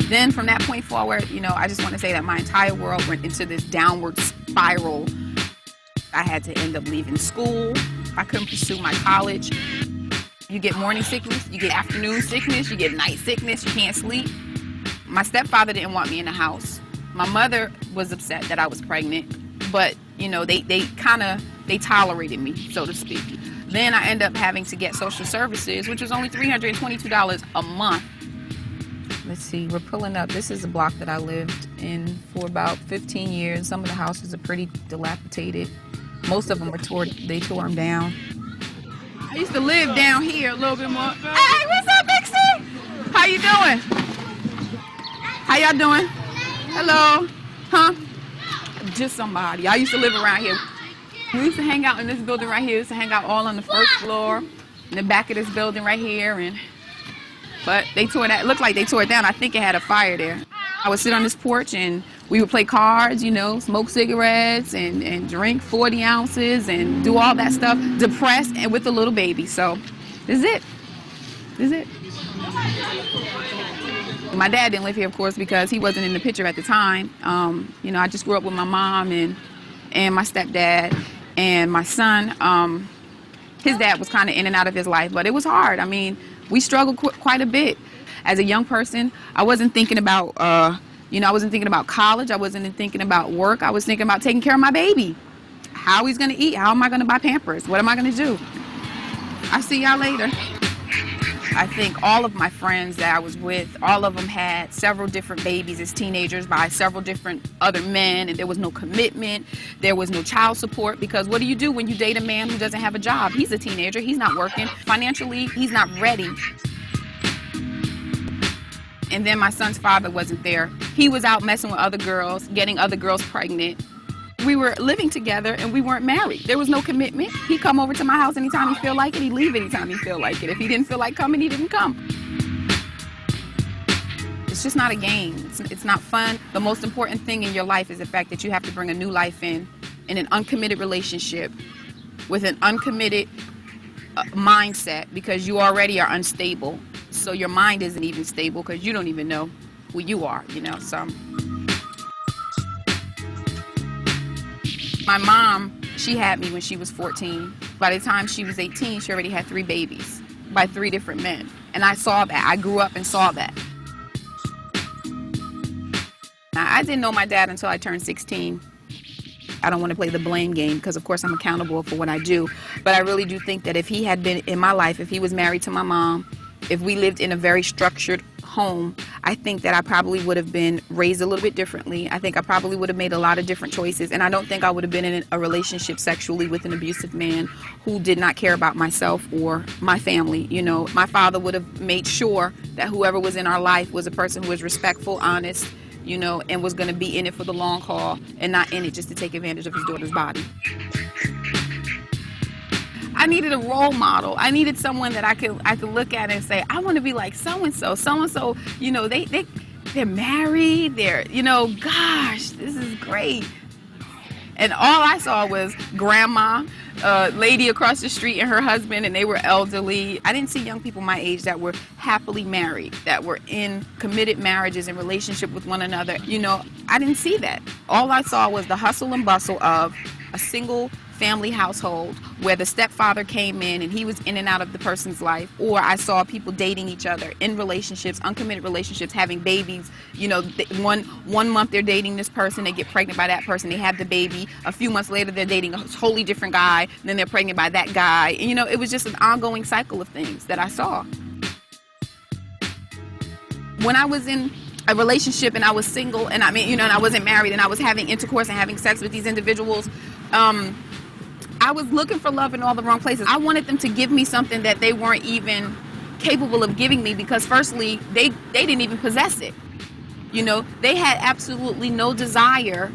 [SPEAKER 2] Then from that point forward, I just want to say that my entire world went into this downward spiral. I had to end up leaving school. I couldn't pursue my college. You get morning sickness, you get afternoon sickness, you get night sickness, you can't sleep. My stepfather didn't want me in the house. My mother was upset that I was pregnant, but they tolerated me, so to speak. Then I ended up having to get social services, which was only $322 a month. Let's see, we're pulling up. This is a block that I lived in for about 15 years. Some of the houses are pretty dilapidated. Most of them are tore them down. I used to live down here a little bit more. Hey, what's up, Mixie? How you doing? How y'all doing? Hello? Huh? Just somebody. I used to live around here. We used to hang out in this building right here. We used to hang out all on the first floor, in the back of this building right here. But they tore that. It looked like they tore it down. I think it had a fire there. I would sit on this porch and we would play cards, smoke cigarettes and drink 40 ounces and do all that stuff, depressed and with a little baby. So this is it. This is it. My dad didn't live here, of course, because he wasn't in the picture at the time. I just grew up with my mom and my stepdad and my son. His dad was kind of in and out of his life, but it was hard. I mean, we struggled quite a bit. As a young person, I wasn't thinking about, I wasn't thinking about college. I wasn't thinking about work. I was thinking about taking care of my baby. How he's going to eat. How am I going to buy Pampers? What am I going to do? I'll see y'all later. I think all of my friends that I was with, all of them had several different babies as teenagers by several different other men, and there was no commitment. There was no child support, because what do you do when you date a man who doesn't have a job? He's a teenager. He's not working. Financially, he's not ready. And then my son's father wasn't there. He was out messing with other girls, getting other girls pregnant. We were living together and we weren't married. There was no commitment. He'd come over to my house anytime he felt like it. He'd leave anytime he felt like it. If he didn't feel like coming, he didn't come. It's just not a game. It's not fun. The most important thing in your life is the fact that you have to bring a new life in an uncommitted relationship with an uncommitted mindset, because you already are unstable. So your mind isn't even stable because you don't even know who you are, so. My mom, she had me when she was 14. By the time she was 18, she already had 3 babies by 3 different men. And I saw that. I grew up and saw that. Now, I didn't know my dad until I turned 16. I don't want to play the blame game because, of course, I'm accountable for what I do. But I really do think that if he had been in my life, if he was married to my mom, if we lived in a very structured home, I think that I probably would have been raised a little bit differently. I think I probably would have made a lot of different choices. And I don't think I would have been in a relationship sexually with an abusive man who did not care about myself or my family. You know, my father would have made sure that whoever was in our life was a person who was respectful, honest, you know, and was going to be in it for the long haul and not in it just to take advantage of his daughter's body. I needed a role model. I needed someone that I could look at and say, I want to be like so-and-so. So-and-so, you know, they're married. They're, you know, gosh, this is great. And all I saw was grandma, lady across the street and her husband, and they were elderly. I didn't see young people my age that were happily married, that were in committed marriages and relationship with one another. You know, I didn't see that. All I saw was the hustle and bustle of a single family household where the stepfather came in and he was in and out of the person's life, or I saw people dating each other in relationships, uncommitted relationships, having babies. You know, one month they're dating this person, they get pregnant by that person, they have the baby. A few months later they're dating a totally different guy, and then they're pregnant by that guy. And, you know, it was just an ongoing cycle of things that I saw. When I was in a relationship and I was single, and I mean, you know, and I wasn't married, and I was having intercourse and having sex with these individuals, I was looking for love in all the wrong places. I wanted them to give me something that they weren't even capable of giving me, because firstly, they didn't even possess it. You know, they had absolutely no desire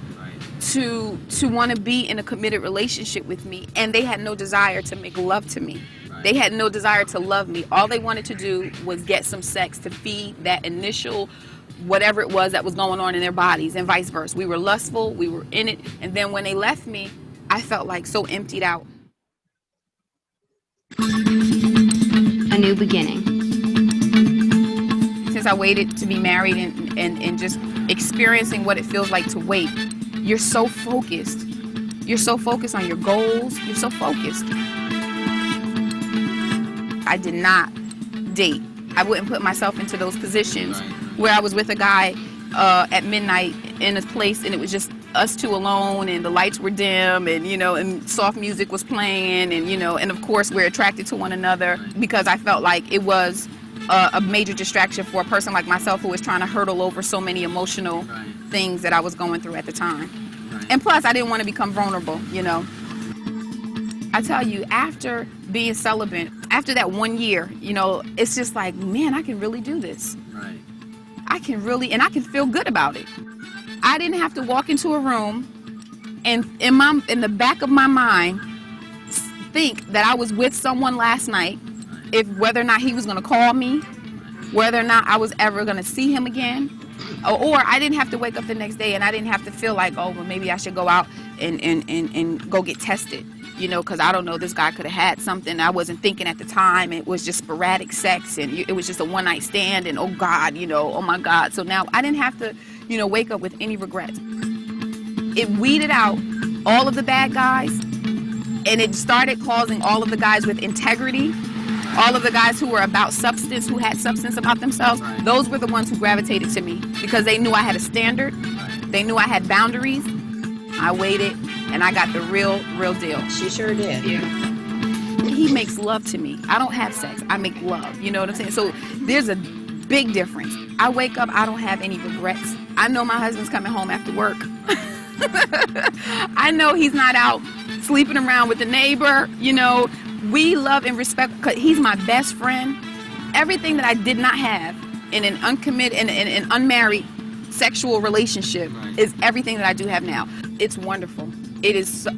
[SPEAKER 2] to want to be in a committed relationship with me, and they had no desire to make love to me. They had no desire to love me. All they wanted to do was get some sex to feed that initial whatever it was that was going on in their bodies, and vice versa. We were lustful, we were in it, and then when they left me, I felt like so emptied out.
[SPEAKER 3] A new beginning.
[SPEAKER 2] Since I waited to be married and just experiencing what it feels like to wait, you're so focused. You're so focused on your goals. You're so focused. I did not date. I wouldn't put myself into those positions where I was with a guy at midnight in a place and it was just us two alone and the lights were dim and, you know, and soft music was playing and, you know, and of course we're attracted to one another, because I felt like it was a major distraction for a person like myself who was trying to hurdle over so many emotional things that I was going through at the time. And plus I didn't want to become vulnerable, you know. I tell you, after being celibate, after that 1 year, you know, it's just like, man, I can really do this. Right. I can really, and I can feel good about it. I didn't have to walk into a room and in the back of my mind think that I was with someone last night, if whether or not he was going to call me, whether or not I was ever going to see him again, or I didn't have to wake up the next day and I didn't have to feel like, oh, well, maybe I should go out and go get tested, you know, because I don't know, this guy could have had something I wasn't thinking at the time. It was just sporadic sex and it was just a one night stand and, oh God, you know, oh my God. So now I didn't have to, you know, wake up with any regrets. It weeded out all of the bad guys, and it started causing all of the guys with integrity, all of the guys who were about substance, who had substance about themselves. Those were the ones who gravitated to me because they knew I had a standard. They knew I had boundaries. I waited and I got the real deal.
[SPEAKER 1] She sure did.
[SPEAKER 2] Yeah. He makes love to me. I don't have sex. I make love. You know what I'm saying? So there's a big difference. I wake up, I don't have any regrets. I know my husband's coming home after work. I know he's not out sleeping around with the neighbor. You know, we love and respect, because he's my best friend. Everything that I did not have in an uncommitted, in an unmarried sexual relationship is everything that I do have now. It's wonderful. It's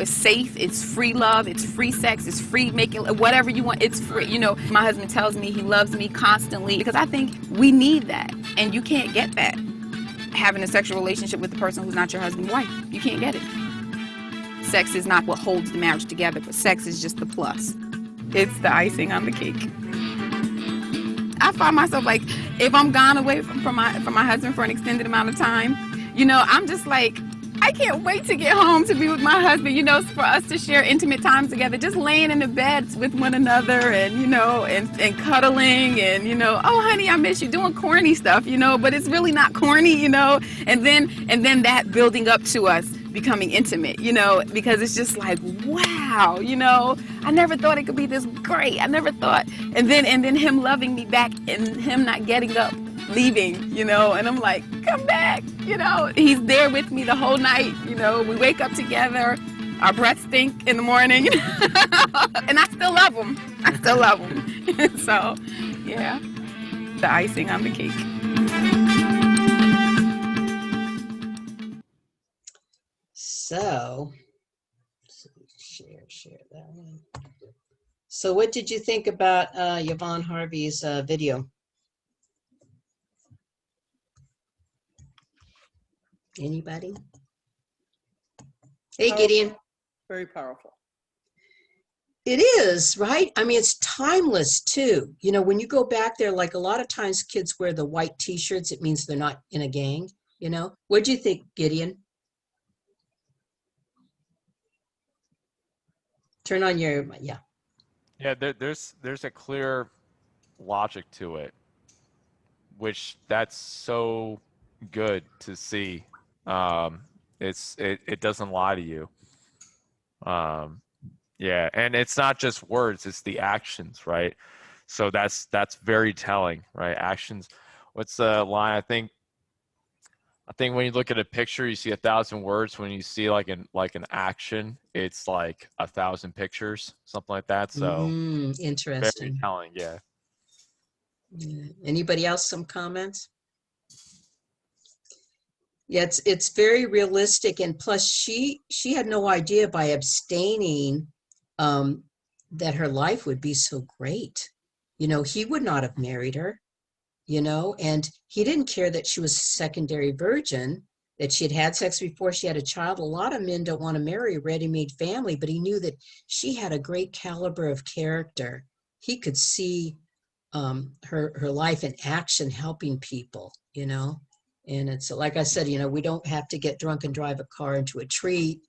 [SPEAKER 2] safe, it's free love, it's free sex, it's free making whatever you want, it's free. You know, my husband tells me he loves me constantly because I think we need that, and you can't get that having a sexual relationship with the person who's not your husband's wife. You can't get it. Sex is not what holds the marriage together, but sex is just the plus. It's the icing on the cake. I find myself like, if I'm gone away from my husband for an extended amount of time, you know, I'm just like, I can't wait to get home to be with my husband, you know, for us to share intimate times together, just laying in the bed with one another and, you know, and cuddling and, you know, oh, honey, I miss you, doing corny stuff, you know, but it's really not corny, you know, and then that building up to us becoming intimate, you know, because it's just like, wow, you know, I never thought it could be this great. I never thought. And then him loving me back and him not getting up leaving, you know, and I'm like, come back, you know. He's there with me the whole night, you know. We wake up together, our breath stink in the morning, and I still love him. I still love him. So, yeah, the icing on the cake.
[SPEAKER 1] So, share that one. So what did you think about Yvonne Harvey's video? Anybody? Hey, Gideon.
[SPEAKER 4] Very powerful.
[SPEAKER 1] It is, right? I mean, it's timeless too. You know, when you go back there, like a lot of times kids wear the white t-shirts, it means they're not in a gang, you know? What do you think, Gideon? Turn on your, yeah.
[SPEAKER 5] Yeah, there's a clear logic to it, which that's so good to see. It doesn't lie to you. Yeah, and it's not just words, it's the actions, right? So that's very telling, right? Actions. What's the line? I think when you look at a picture, you see 1,000 words. When you see like an action, it's like 1,000 pictures, something like that. So very
[SPEAKER 1] Interesting.
[SPEAKER 5] telling, yeah.
[SPEAKER 1] Yeah. Anybody else, some comments? Yeah, it's very realistic, and plus she had no idea by abstaining that her life would be so great. You know, he would not have married her, you know, and he didn't care that she was a secondary virgin, that she had had sex before she had a child. A lot of men don't want to marry a ready-made family, but he knew that she had a great caliber of character. He could see her life in action, helping people, you know. And it's like I said, you know, we don't have to get drunk and drive a car into a tree,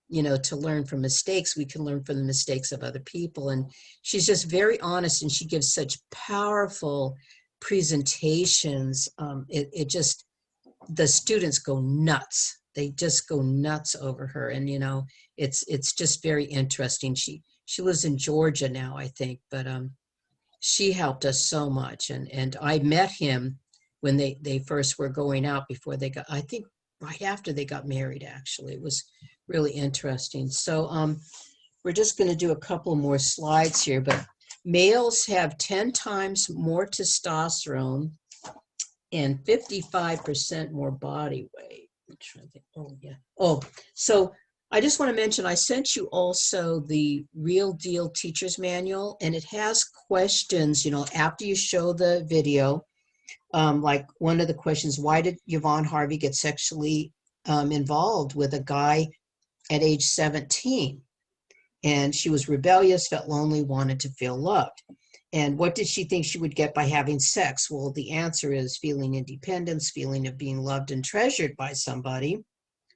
[SPEAKER 1] you know, to learn from mistakes. We can learn from the mistakes of other people. And she's just very honest, and she gives such powerful presentations. It just, the students go nuts. They just go nuts over her. And, you know, it's just very interesting. She lives in Georgia now, I think, but she helped us so much. And I met him when they first were going out, before they got, I think right after they got married, actually. It was really interesting. So we're just going to do a couple more slides here, but males have 10 times more testosterone and 55% more body weight. I'm trying to think. Oh, yeah. Oh, so I just want to mention, I sent you also the Real Deal Teacher's Manual, and it has questions, you know, after you show the video. Like one of the questions, why did Yvonne Harvey get sexually involved with a guy at age 17? And she was rebellious, felt lonely, wanted to feel loved. And what did she think she would get by having sex? Well, the answer is feeling independence, feeling of being loved and treasured by somebody.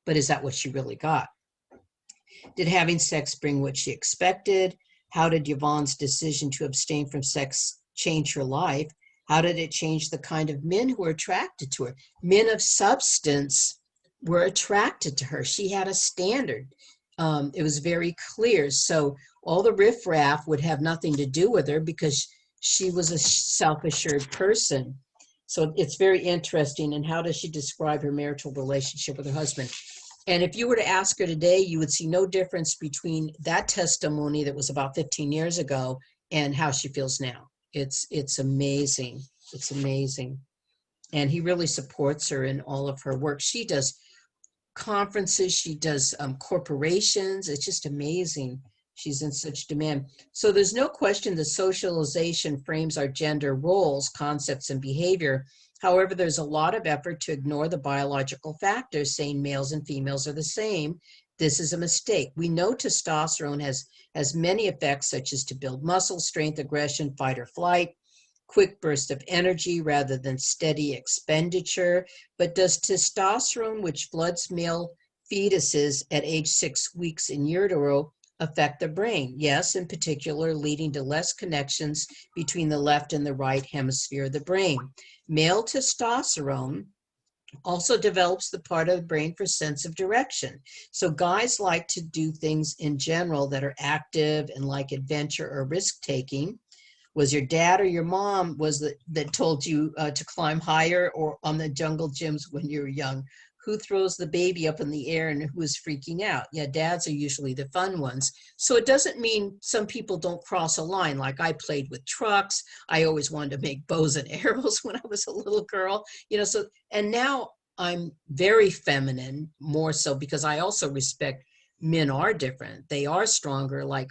[SPEAKER 1] But is that what she really got? Did having sex bring what she expected? How did Yvonne's decision to abstain from sex change her life? How did it change the kind of men who were attracted to her? Men of substance were attracted to her. She had a standard. It was very clear. So all the riffraff would have nothing to do with her, because she was a self-assured person. So it's very interesting. And how does she describe her marital relationship with her husband? And if you were to ask her today, you would see no difference between that testimony that was about 15 years ago and how she feels now. It's amazing. It's amazing. And he really supports her in all of her work. She does conferences, she does corporations. It's just amazing. She's in such demand. So there's no question that socialization frames our gender roles, concepts, and behavior. However, there's a lot of effort to ignore the biological factors, saying males and females are the same. This is a mistake. We know testosterone has many effects, such as to build muscle strength, aggression, fight or flight, quick burst of energy rather than steady expenditure. But does testosterone, which floods male fetuses at age 6 weeks in utero, affect the brain? Yes, in particular, leading to less connections between the left and the right hemisphere of the brain. Male testosterone also develops the part of the brain for sense of direction. So guys like to do things in general that are active and like adventure or risk-taking, Was your dad or your mom that told you to climb higher, or on the jungle gyms when you were young? Who throws the baby up in the air and who is freaking out? Yeah, dads are usually the fun ones. So it doesn't mean some people don't cross a line. Like I played with trucks. I always wanted to make bows and arrows when I was a little girl, so, and now I'm very feminine, more so because I also respect men are different. They are stronger. Like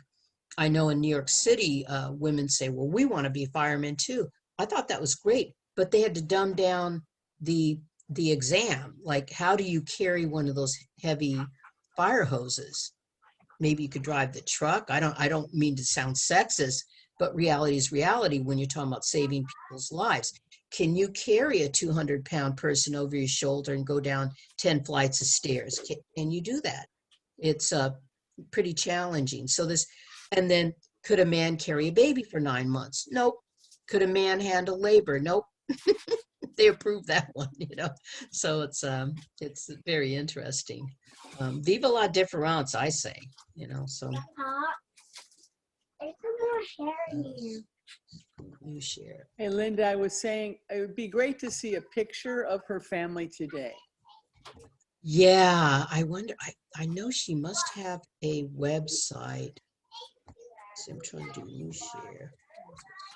[SPEAKER 1] I know in New York City, women say, well, we want to be firemen too. I thought that was great, but they had to dumb down the exam. Like, how do you carry one of those heavy fire hoses? Maybe you could drive the truck. I don't mean to sound sexist, but reality is reality when you're talking about saving people's lives. Can you carry a 200-pound person over your shoulder and go down 10 flights of stairs? Can you do that? It's pretty challenging. So and then could a man carry a baby for 9 months? Nope. Could a man handle labor? Nope. They approved that one, So it's very interesting. Viva la difference, I say, so.
[SPEAKER 4] There's some more hair here.
[SPEAKER 1] You share.
[SPEAKER 6] Hey, Linda, I was saying it would be great to see a picture of her family today.
[SPEAKER 1] Yeah, I wonder, I know she must have a website. So I'm trying to do new share.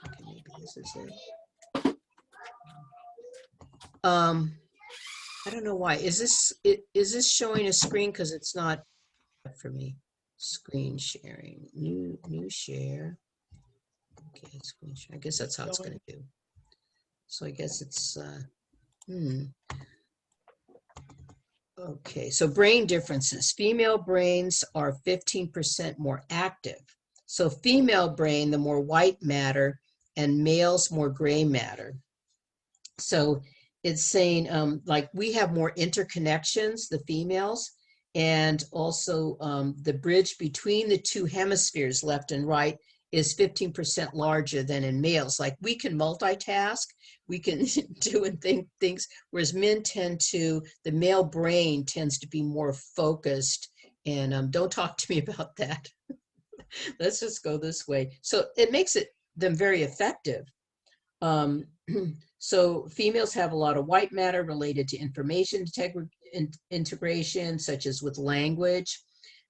[SPEAKER 1] Okay, maybe this is it. I don't know why. Is this showing a screen? Because it's not for me. Screen sharing. New share. Okay, screen share. I guess that's how it's going to do. So I guess it's Okay, so brain differences. Female brains are 15% more active. So female brain, the more white matter, and males more gray matter. So it's saying like we have more interconnections, the females, and also the bridge between the two hemispheres, left and right, is 15% larger than in males. Like we can multitask, we can do and think things, whereas men the male brain tends to be more focused. And don't talk to me about that. Let's just go this way. So it makes them very effective. So females have a lot of white matter related to information integration, such as with language.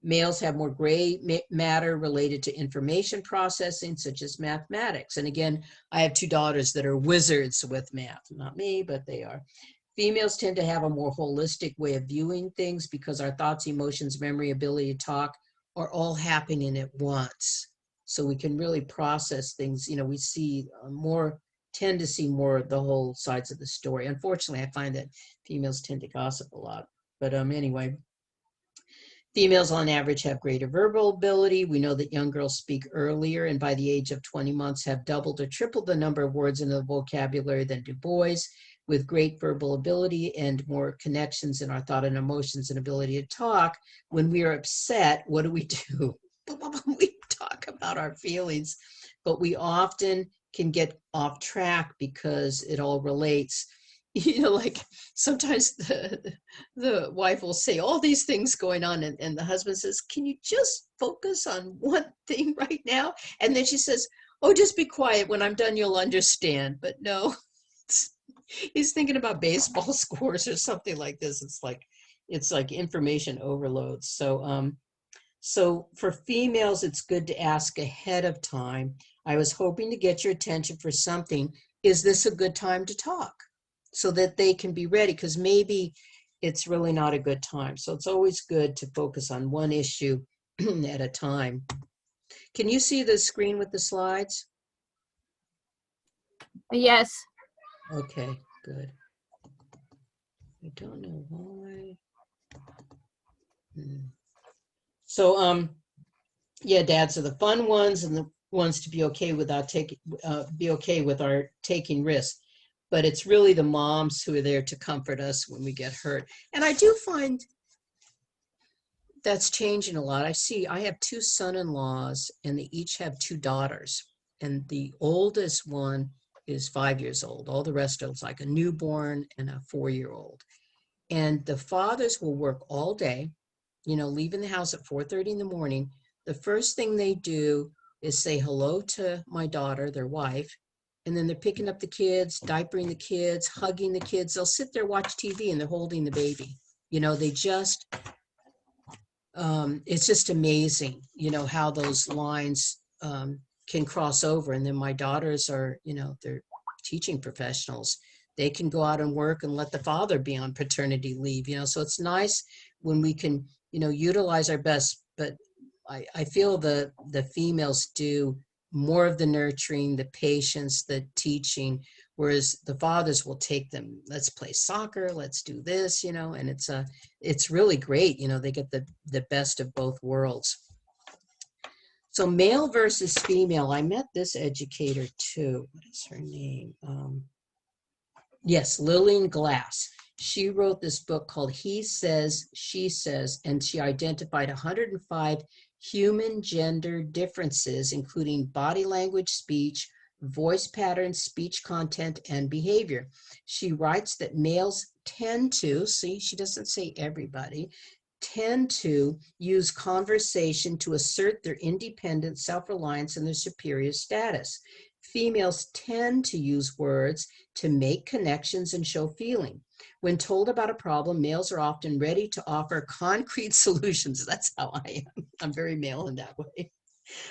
[SPEAKER 1] Males have more gray matter related to information processing, such as mathematics. And again, I have 2 daughters that are wizards with math. Not me, but they are. Females tend to have a more holistic way of viewing things because our thoughts, emotions, memory, ability to talk are all happening at once. So we can really process things. We tend to see more of the whole sides of the story. Unfortunately, I find that females tend to gossip a lot. But anyway, females on average have greater verbal ability. We know that young girls speak earlier and by the age of 20 months have doubled or tripled the number of words in the vocabulary than do boys, with great verbal ability and more connections in our thought and emotions and ability to talk. When we are upset, what do? We talk about our feelings, but we often can get off track because it all relates. Like sometimes the wife will say all these things going on and the husband says, can you just focus on one thing right now? And then she says, oh, just be quiet. When I'm done, you'll understand. But no, he's thinking about baseball scores or something like this. It's like information overload. So for females, it's good to ask ahead of time. I was hoping to get your attention for something. Is this a good time to talk? So that they can be ready, because maybe it's really not a good time. So it's always good to focus on one issue at a time. Can you see the screen with the slides?
[SPEAKER 3] Yes.
[SPEAKER 1] Okay, good. I don't know why. So, yeah, dads are the fun ones and the ones to be okay without our taking risks. But it's really the moms who are there to comfort us when we get hurt. And I do find that's changing a lot. I have 2 son-in-laws and they each have 2 daughters. And the oldest one is 5 years old. All the rest of it's like a newborn and a 4-year-old. And the fathers will work all day, leaving the house at 4:30 in the morning. The first thing they do is say hello to my daughter, their wife, and then they're picking up the kids, diapering the kids, hugging the kids. They'll sit there, watch TV, and they're holding the baby. You know, they just, it's just amazing, you know, how those lines can cross over. And then my daughters are, you know, they're teaching professionals. They can go out and work and let the father be on paternity leave, you know. So it's nice when we can, you know, utilize our best. But I feel the females do more of the nurturing, the patience, the teaching, whereas the fathers will take them, let's play soccer, let's do this, you know, and it's really great. You know, they get the best of both worlds. So male versus female, I met this educator too. What is her name? Yes, Lillian Glass. She wrote this book called He Says, She Says, and she identified 105 human gender differences, including body language, speech, voice patterns, speech content, and behavior. She writes that males tend to, see, she doesn't say everybody, tend to use conversation to assert their independence, self-reliance, and their superior status. Females tend to use words to make connections and show feeling. When told about a problem, males are often ready to offer concrete solutions. That's how I am. I'm very male in that way.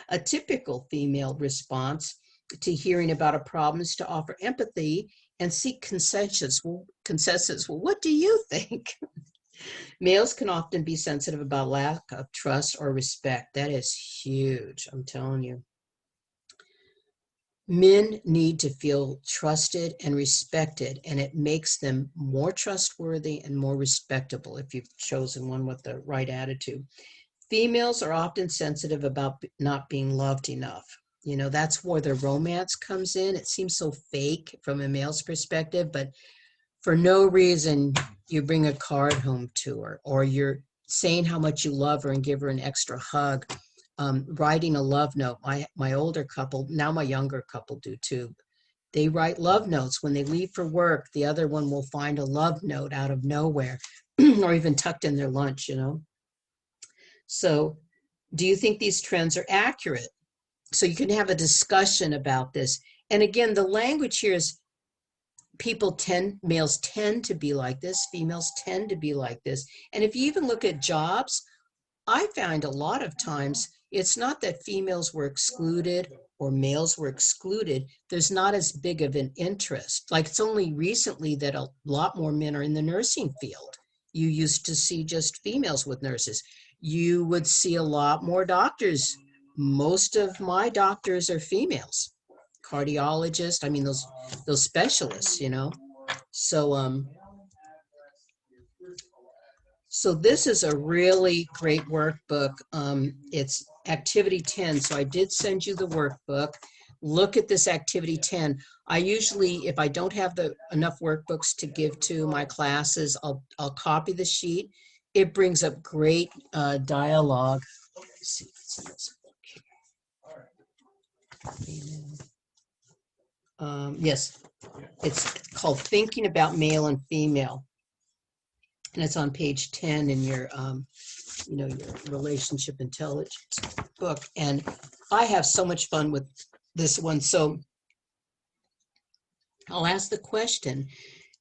[SPEAKER 1] A typical female response to hearing about a problem is to offer empathy and seek consensus. Well, what do you think? Males can often be sensitive about lack of trust or respect. That is huge, I'm telling you. Men need to feel trusted and respected, and it makes them more trustworthy and more respectable if you've chosen one with the right attitude. Females are often sensitive about not being loved enough. You know, that's where the romance comes in. It seems so fake from a male's perspective, but for no reason you bring a card home to her, or you're saying how much you love her and give her an extra hug. Writing a love note. My older couple, now my younger couple do too. They write love notes when they leave for work. The other one will find a love note out of nowhere or even tucked in their lunch, you know. So do you think these trends are accurate? So you can have a discussion about this. And again, the language here is males tend to be like this, females tend to be like this. And if you even look at jobs, I find a lot of times it's not that females were excluded or males were excluded. There's not as big of an interest. Like it's only recently that a lot more men are in the nursing field. You used to see just females with nurses. You would see a lot more doctors. Most of my doctors are females. Cardiologists, I mean, those specialists, you know. So this is a really great workbook. It's activity 10. So I did send you the workbook. Look at this activity 10. I usually, if I don't have enough workbooks to give to my classes, I'll copy the sheet. It brings up great dialogue. Let's see if it's in this book here. Yes, it's called Thinking About Male and Female. And it's on page 10 in your, you know, your relationship intelligence book. And I have so much fun with this one. So I'll ask the question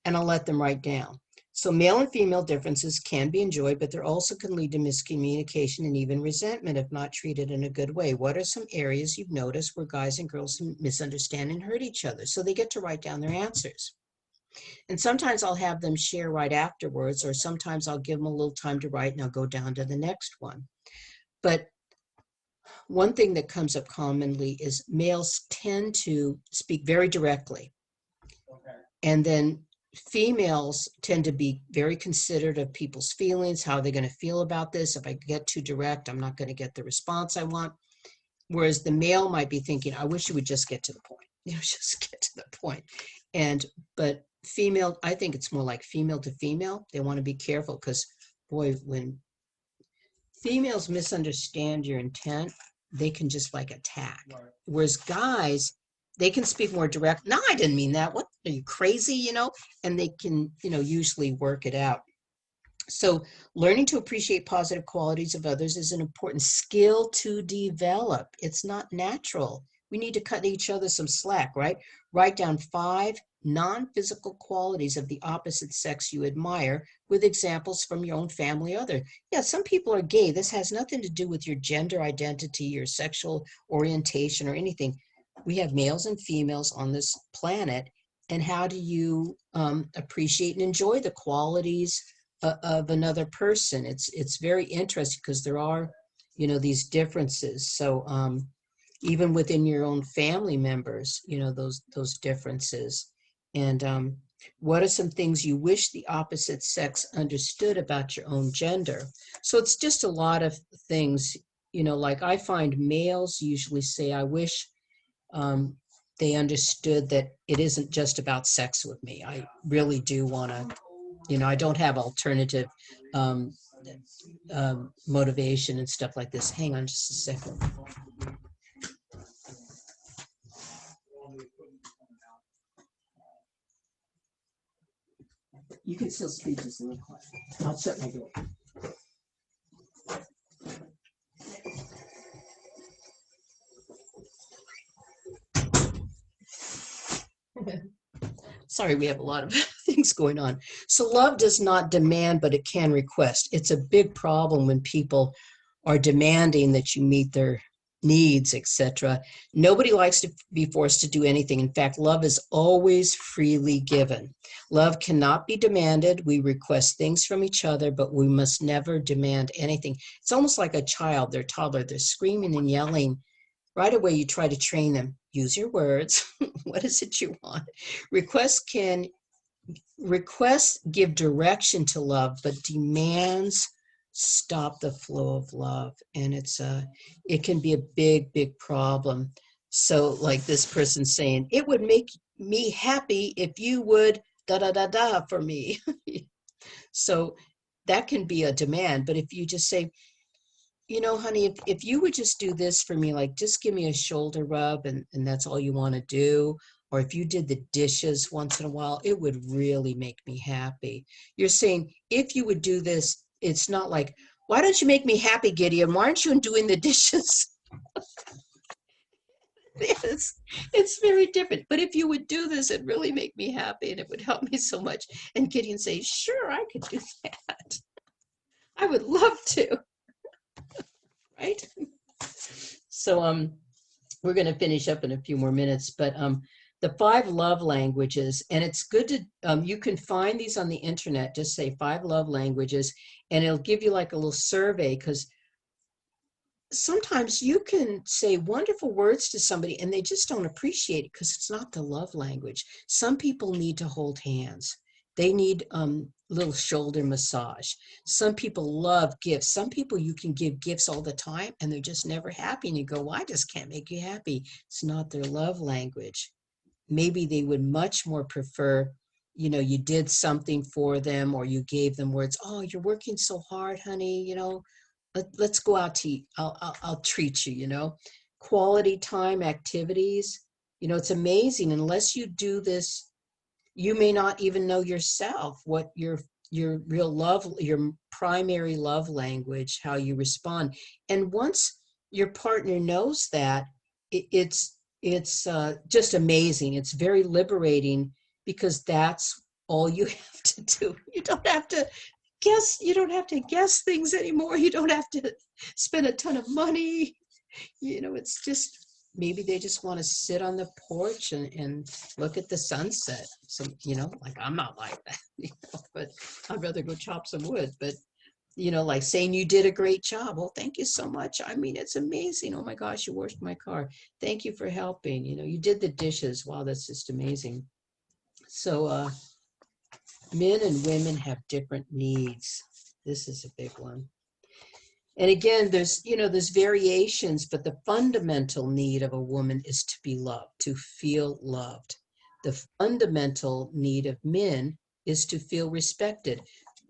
[SPEAKER 1] and I'll let them write down. So male and female differences can be enjoyed, but there also can lead to miscommunication and even resentment if not treated in a good way. What are some areas you've noticed where guys and girls misunderstand and hurt each other? So they get to write down their answers. And sometimes I'll have them share right afterwards, or sometimes I'll give them a little time to write and I'll go down to the next one. But one thing that comes up commonly is males tend to speak very directly. Okay. And then females tend to be very considerate of people's feelings. How are they going to feel about this? If I get too direct, I'm not going to get the response I want. Whereas the male might be thinking, I wish you would just get to the point. You know, just get to the point. But female, I think it's more like female to female. They want to be careful because, boy, when females misunderstand your intent, they can just like attack. Right. Whereas guys, they can speak more direct. No, I didn't mean that. What, are you crazy? You know, and they can, you know, usually work it out. So learning to appreciate positive qualities of others is an important skill to develop. It's not natural. We need to cut each other some slack, right? Write down 5 non-physical qualities of the opposite sex you admire with examples from your own family or other. Yeah, some people are gay. This has nothing to do with your gender identity, your sexual orientation, or anything. We have males and females on this planet. And how do you appreciate and enjoy the qualities of another person? It's very interesting because there are, these differences. So even within your own family members, those differences. And what are some things you wish the opposite sex understood about your own gender? So it's just a lot of things, like I find males usually say, I wish um, they understood that it isn't just about sex with me. I really do want to, I don't have alternative um, motivation and stuff like this. Hang on just a second. You can still speak just a little quiet. I'll shut my door. Sorry, we have a lot of things going on. So love does not demand, but it can request. It's a big problem when people are demanding that you meet their needs, etc. Nobody likes to be forced to do anything. In fact, love is always freely given. Love cannot be demanded. We request things from each other, but we must never demand anything. It's almost like a child, they're toddler, they're screaming and yelling. Right away, you try to train them. Use your words. What is it you want? Requests give direction to love, but demands stop the flow of love. And it can be a big problem. So like this person saying, it would make me happy if you would da da da da for me. So that can be a demand. But if you just say, honey, if you would just do this for me, like just give me a shoulder rub and that's all you want to do, or if you did the dishes once in a while, it would really make me happy. You're saying, if you would do this, it's not like, why don't you make me happy, Gideon? Why aren't you doing the dishes? It's very different. But if you would do this, it'd really make me happy and it would help me so much. And Gideon say, sure, I could do that. I would love to. Right? So we're going to finish up in a few more minutes, but the 5 love languages, and it's good to you can find these on the internet. Just say 5 love languages and it'll give you like a little survey, because sometimes you can say wonderful words to somebody and they just don't appreciate it because it's not the love language. Some people need to hold hands. They need little shoulder massage. Some people love gifts. Some people you can give gifts all the time and they're just never happy. And you go, well, I just can't make you happy. It's not their love language. Maybe they would much more prefer, you did something for them or you gave them words. Oh, you're working so hard, honey. Let's go out to eat. I'll treat you, quality time activities. It's amazing. Unless you do this, you may not even know yourself what your real love, your primary love language, how you respond. And once your partner knows that, it's just amazing. It's very liberating because that's all you have to do. You don't have to guess things anymore. You don't have to spend a ton of money. It's just, maybe they just want to sit on the porch and look at the sunset. So, like I'm not like that, but I'd rather go chop some wood. But, like saying you did a great job. Well, thank you so much. I mean, it's amazing. Oh my gosh, you washed my car. Thank you for helping. You did the dishes. Wow, that's just amazing. So men and women have different needs. This is a big one. And again, there's variations, but the fundamental need of a woman is to be loved, to feel loved. The fundamental need of men is to feel respected.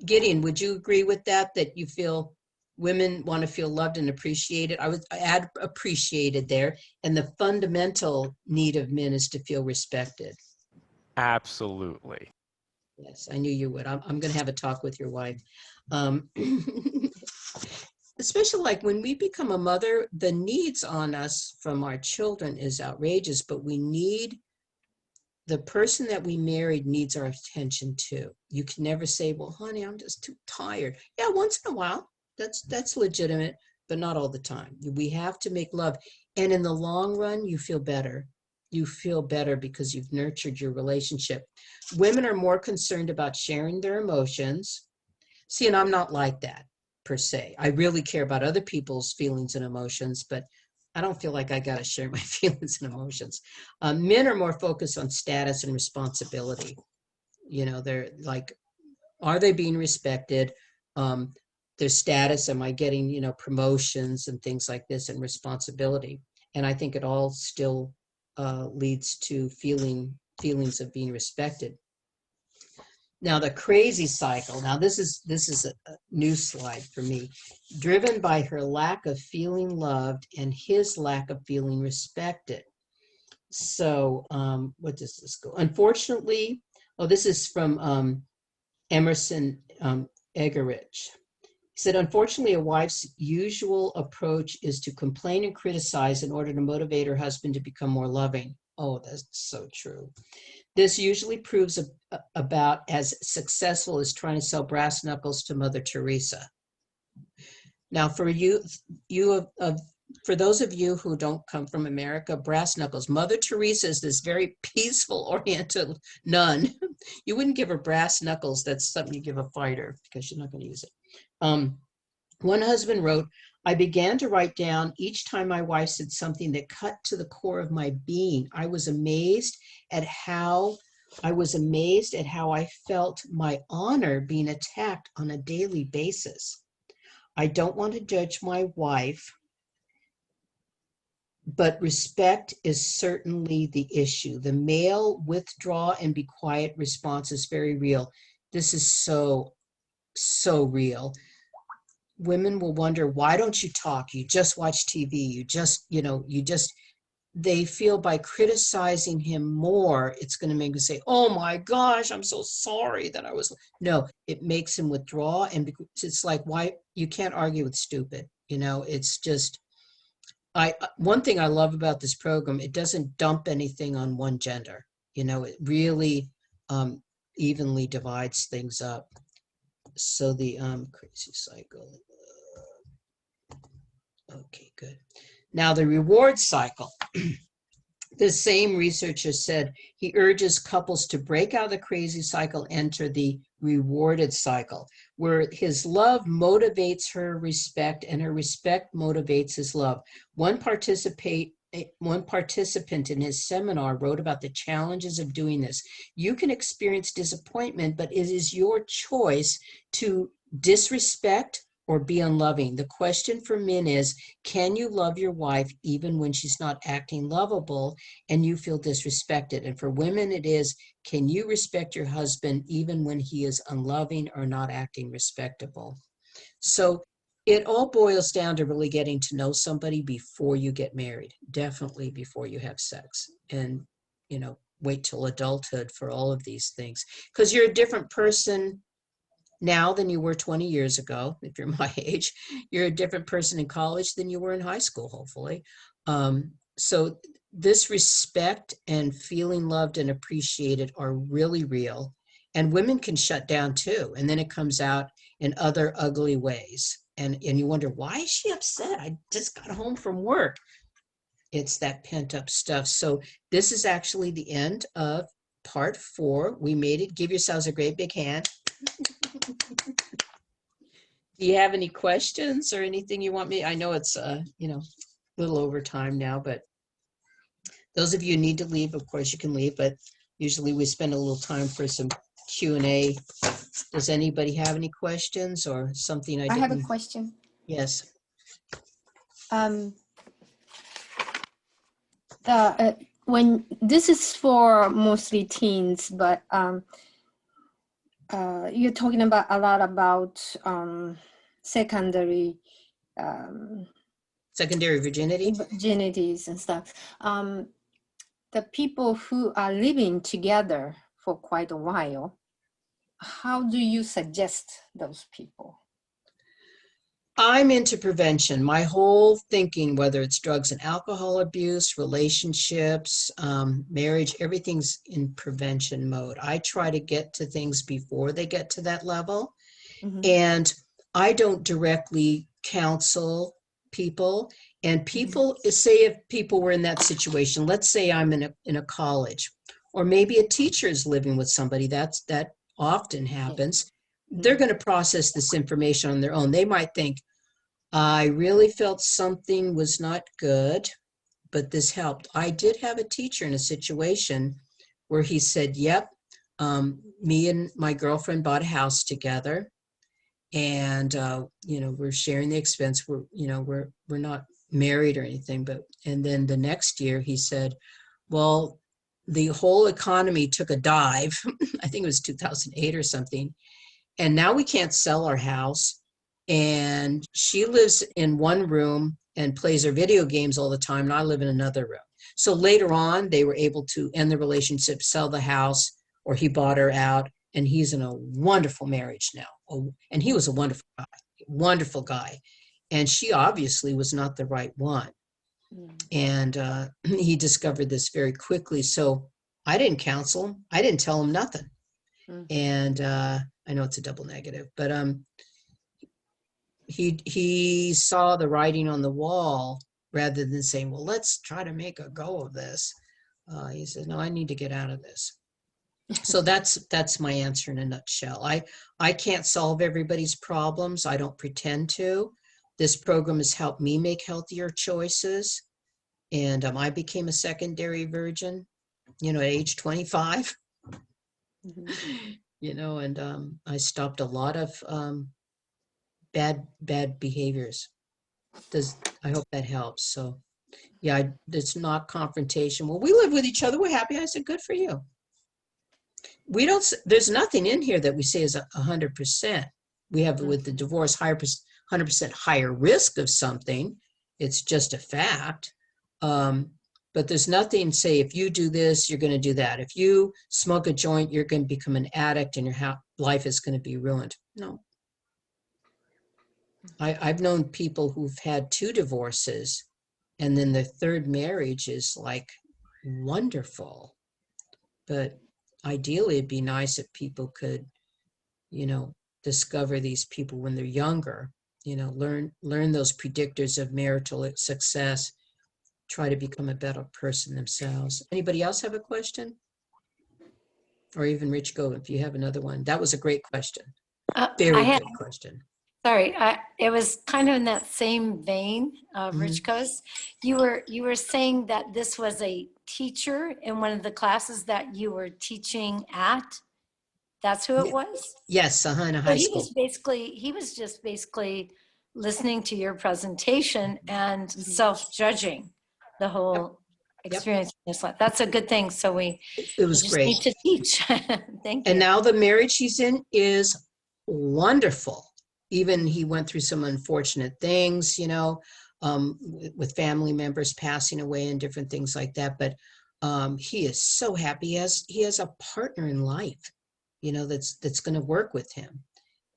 [SPEAKER 1] Gideon, would you agree with that you feel women want to feel loved and appreciated? I would add appreciated there. And the fundamental need of men is to feel respected.
[SPEAKER 5] Absolutely.
[SPEAKER 1] Yes, I knew you would. I'm going to have a talk with your wife. Um, especially like when we become a mother, the needs on us from our children is outrageous, but we need the person that we married needs our attention too. You can never say, well, honey, I'm just too tired. Yeah, once in a while, that's legitimate, but not all the time. We have to make love. And in the long run, you feel better. You feel better because you've nurtured your relationship. Women are more concerned about sharing their emotions. See, and I'm not like that per se. I really care about other people's feelings and emotions, but I don't feel like I got to share my feelings and emotions. Men are more focused on status and responsibility. You know, they're like, are they being respected? Their status, am I getting, you know, promotions and things like this, and responsibility? And I think it all still leads to feelings of being respected. Now the crazy cycle. Now this is a new slide for me. Driven by her lack of feeling loved and his lack of feeling respected. So what does this go? Unfortunately, oh, this is from Emerson Egerich. He said, unfortunately, a wife's usual approach is to complain and criticize in order to motivate her husband to become more loving. Oh, that's so true. This usually proves about as successful as trying to sell brass knuckles to Mother Teresa. Now, for for those of you who don't come from America, brass knuckles, Mother Teresa is this very peaceful, oriented nun. You wouldn't give her brass knuckles. That's something you give a fighter because you're not going to use it. One husband wrote, I began to write down each time my wife said something that cut to the core of my being. I was amazed at how I felt my honor being attacked on a daily basis. I don't want to judge my wife, but respect is certainly the issue. The male withdraw and be quiet response is very real. This is so real. Women will wonder, why don't you talk? You just watch TV. They feel by criticizing him more, it's going to make him say, oh my gosh, I'm so sorry that I was. No, it makes him withdraw. And it's like, why? You can't argue with stupid. It's just, one thing I love about this program, it doesn't dump anything on one gender. It really evenly divides things up. So the crazy cycle. Okay, good. Now the reward cycle. The same researcher said he urges couples to break out of the crazy cycle, enter the rewarded cycle, where his love motivates her respect and her respect motivates his love. One participant in his seminar wrote about the challenges of doing this. You can experience disappointment, but it is your choice to disrespect or be unloving. The question for men is, can you love your wife even when she's not acting lovable and you feel disrespected? And for women, it is, can you respect your husband even when he is unloving or not acting respectable? So it all boils down to really getting to know somebody before you get married, definitely before you have sex. And, wait till adulthood for all of these things, because you're a different person now than you were 20 years ago. If you're my age, you're a different person in college than you were in high school, hopefully. So this respect and feeling loved and appreciated are really real. And women can shut down too. And then it comes out in other ugly ways. And you wonder, why is she upset? I just got home from work. It's that pent up stuff. So this is actually the end of part 4. We made it. Give yourselves a great big hand. Do you have any questions or anything you want me? I know it's a little over time now, but those of you who need to leave, of course you can leave, but usually we spend a little time for some Q&A. Does anybody have any questions or something I
[SPEAKER 7] have a
[SPEAKER 1] didn't?
[SPEAKER 7] question.
[SPEAKER 1] Yes.
[SPEAKER 3] When this is for mostly teens, but you're talking about a lot about secondary
[SPEAKER 1] Secondary virginity?
[SPEAKER 3] virginities and stuff. The people who are living together for quite a while, how do you suggest those people?
[SPEAKER 1] I'm into prevention. My whole thinking, whether it's drugs and alcohol abuse, relationships, marriage, everything's in prevention mode. I try to get to things before they get to that level.
[SPEAKER 3] Mhm.
[SPEAKER 1] And I don't directly counsel people. And people, say if people were in that situation, let's say I'm in a college, or maybe a teacher is living with somebody, that often happens. They're going to process this information on their own. They might think, I really felt something was not good, but this helped. I did have a teacher in a situation where he said, yep, me and my girlfriend bought a house together, and we're sharing the expense. We're not married or anything, and then the next year he said, well, the whole economy took a dive. I think it was 2008 or something, and now we can't sell our house, and she lives in one room and plays her video games all the time, and I live in another room. So later on, they were able to end the relationship, sell the house, or he bought her out, and he's in a wonderful marriage now. And he was a wonderful guy. And she obviously was not the right one. And he discovered this very quickly. So I didn't counsel him. I didn't tell him nothing. And I know it's a double negative, but he saw the writing on the wall rather than saying, well, let's try to make a go of this. He said, no, I need to get out of this. So that's my answer in a nutshell. I can't solve everybody's problems. I don't pretend to. This program has helped me make healthier choices. And I became a secondary virgin, at age 25. And I stopped a lot of bad behaviors. I hope that helps. So yeah, it's not confrontation. Well, we live with each other, we're happy. I said, good for you. There's nothing in here that we say is 100%. We have with the divorce 100% higher risk of something. It's just a fact. But there's nothing say, if you do this, you're going to do that. If you smoke a joint, you're going to become an addict and your life is going to be ruined. No. I've known people who've had 2 divorces, and then the third marriage is like wonderful. But ideally, it'd be nice if people could, discover these people when they're younger, learn those predictors of marital success, try to become a better person themselves. Anybody else have a question? Or even Rich, go if you have another one. That was a great question. Very good question.
[SPEAKER 7] Sorry, it was kind of in that same vein of Richko's. You were saying that this was a teacher in one of the classes that you were teaching at. That's who it was?
[SPEAKER 1] Yes, in a high school.
[SPEAKER 7] He was just basically listening to your presentation and self-judging the whole experience in his life. That's a good thing. So it was great. Need to teach. Thank you.
[SPEAKER 1] And now the marriage he's in is wonderful. Even he went through some unfortunate things, with family members passing away and different things like that. But he is so happy. He has a partner in life, that's going to work with him.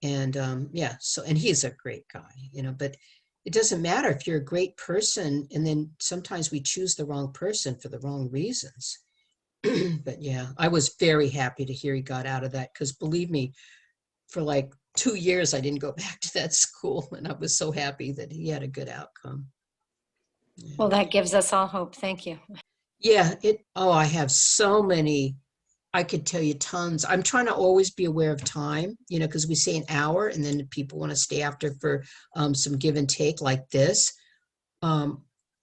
[SPEAKER 1] And and he's a great guy, but it doesn't matter if you're a great person, and then sometimes we choose the wrong person for the wrong reasons. But yeah, I was very happy to hear he got out of that, because believe me, for like 2 years, I didn't go back to that school, and I was so happy that he had a good outcome. Yeah.
[SPEAKER 7] Well, that gives us all hope. Thank you.
[SPEAKER 1] Yeah, I have so many, I could tell you tons. I'm trying to always be aware of time, because we say an hour, and then people want to stay after for some give and take like this.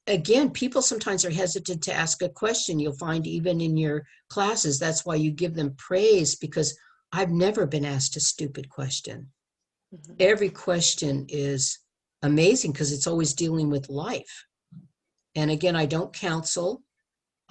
[SPEAKER 1] Again, people sometimes are hesitant to ask a question. You'll find even in your classes, that's why you give them praise, because I've never been asked a stupid question. Every question is amazing because it's always dealing with life. And again, I don't counsel.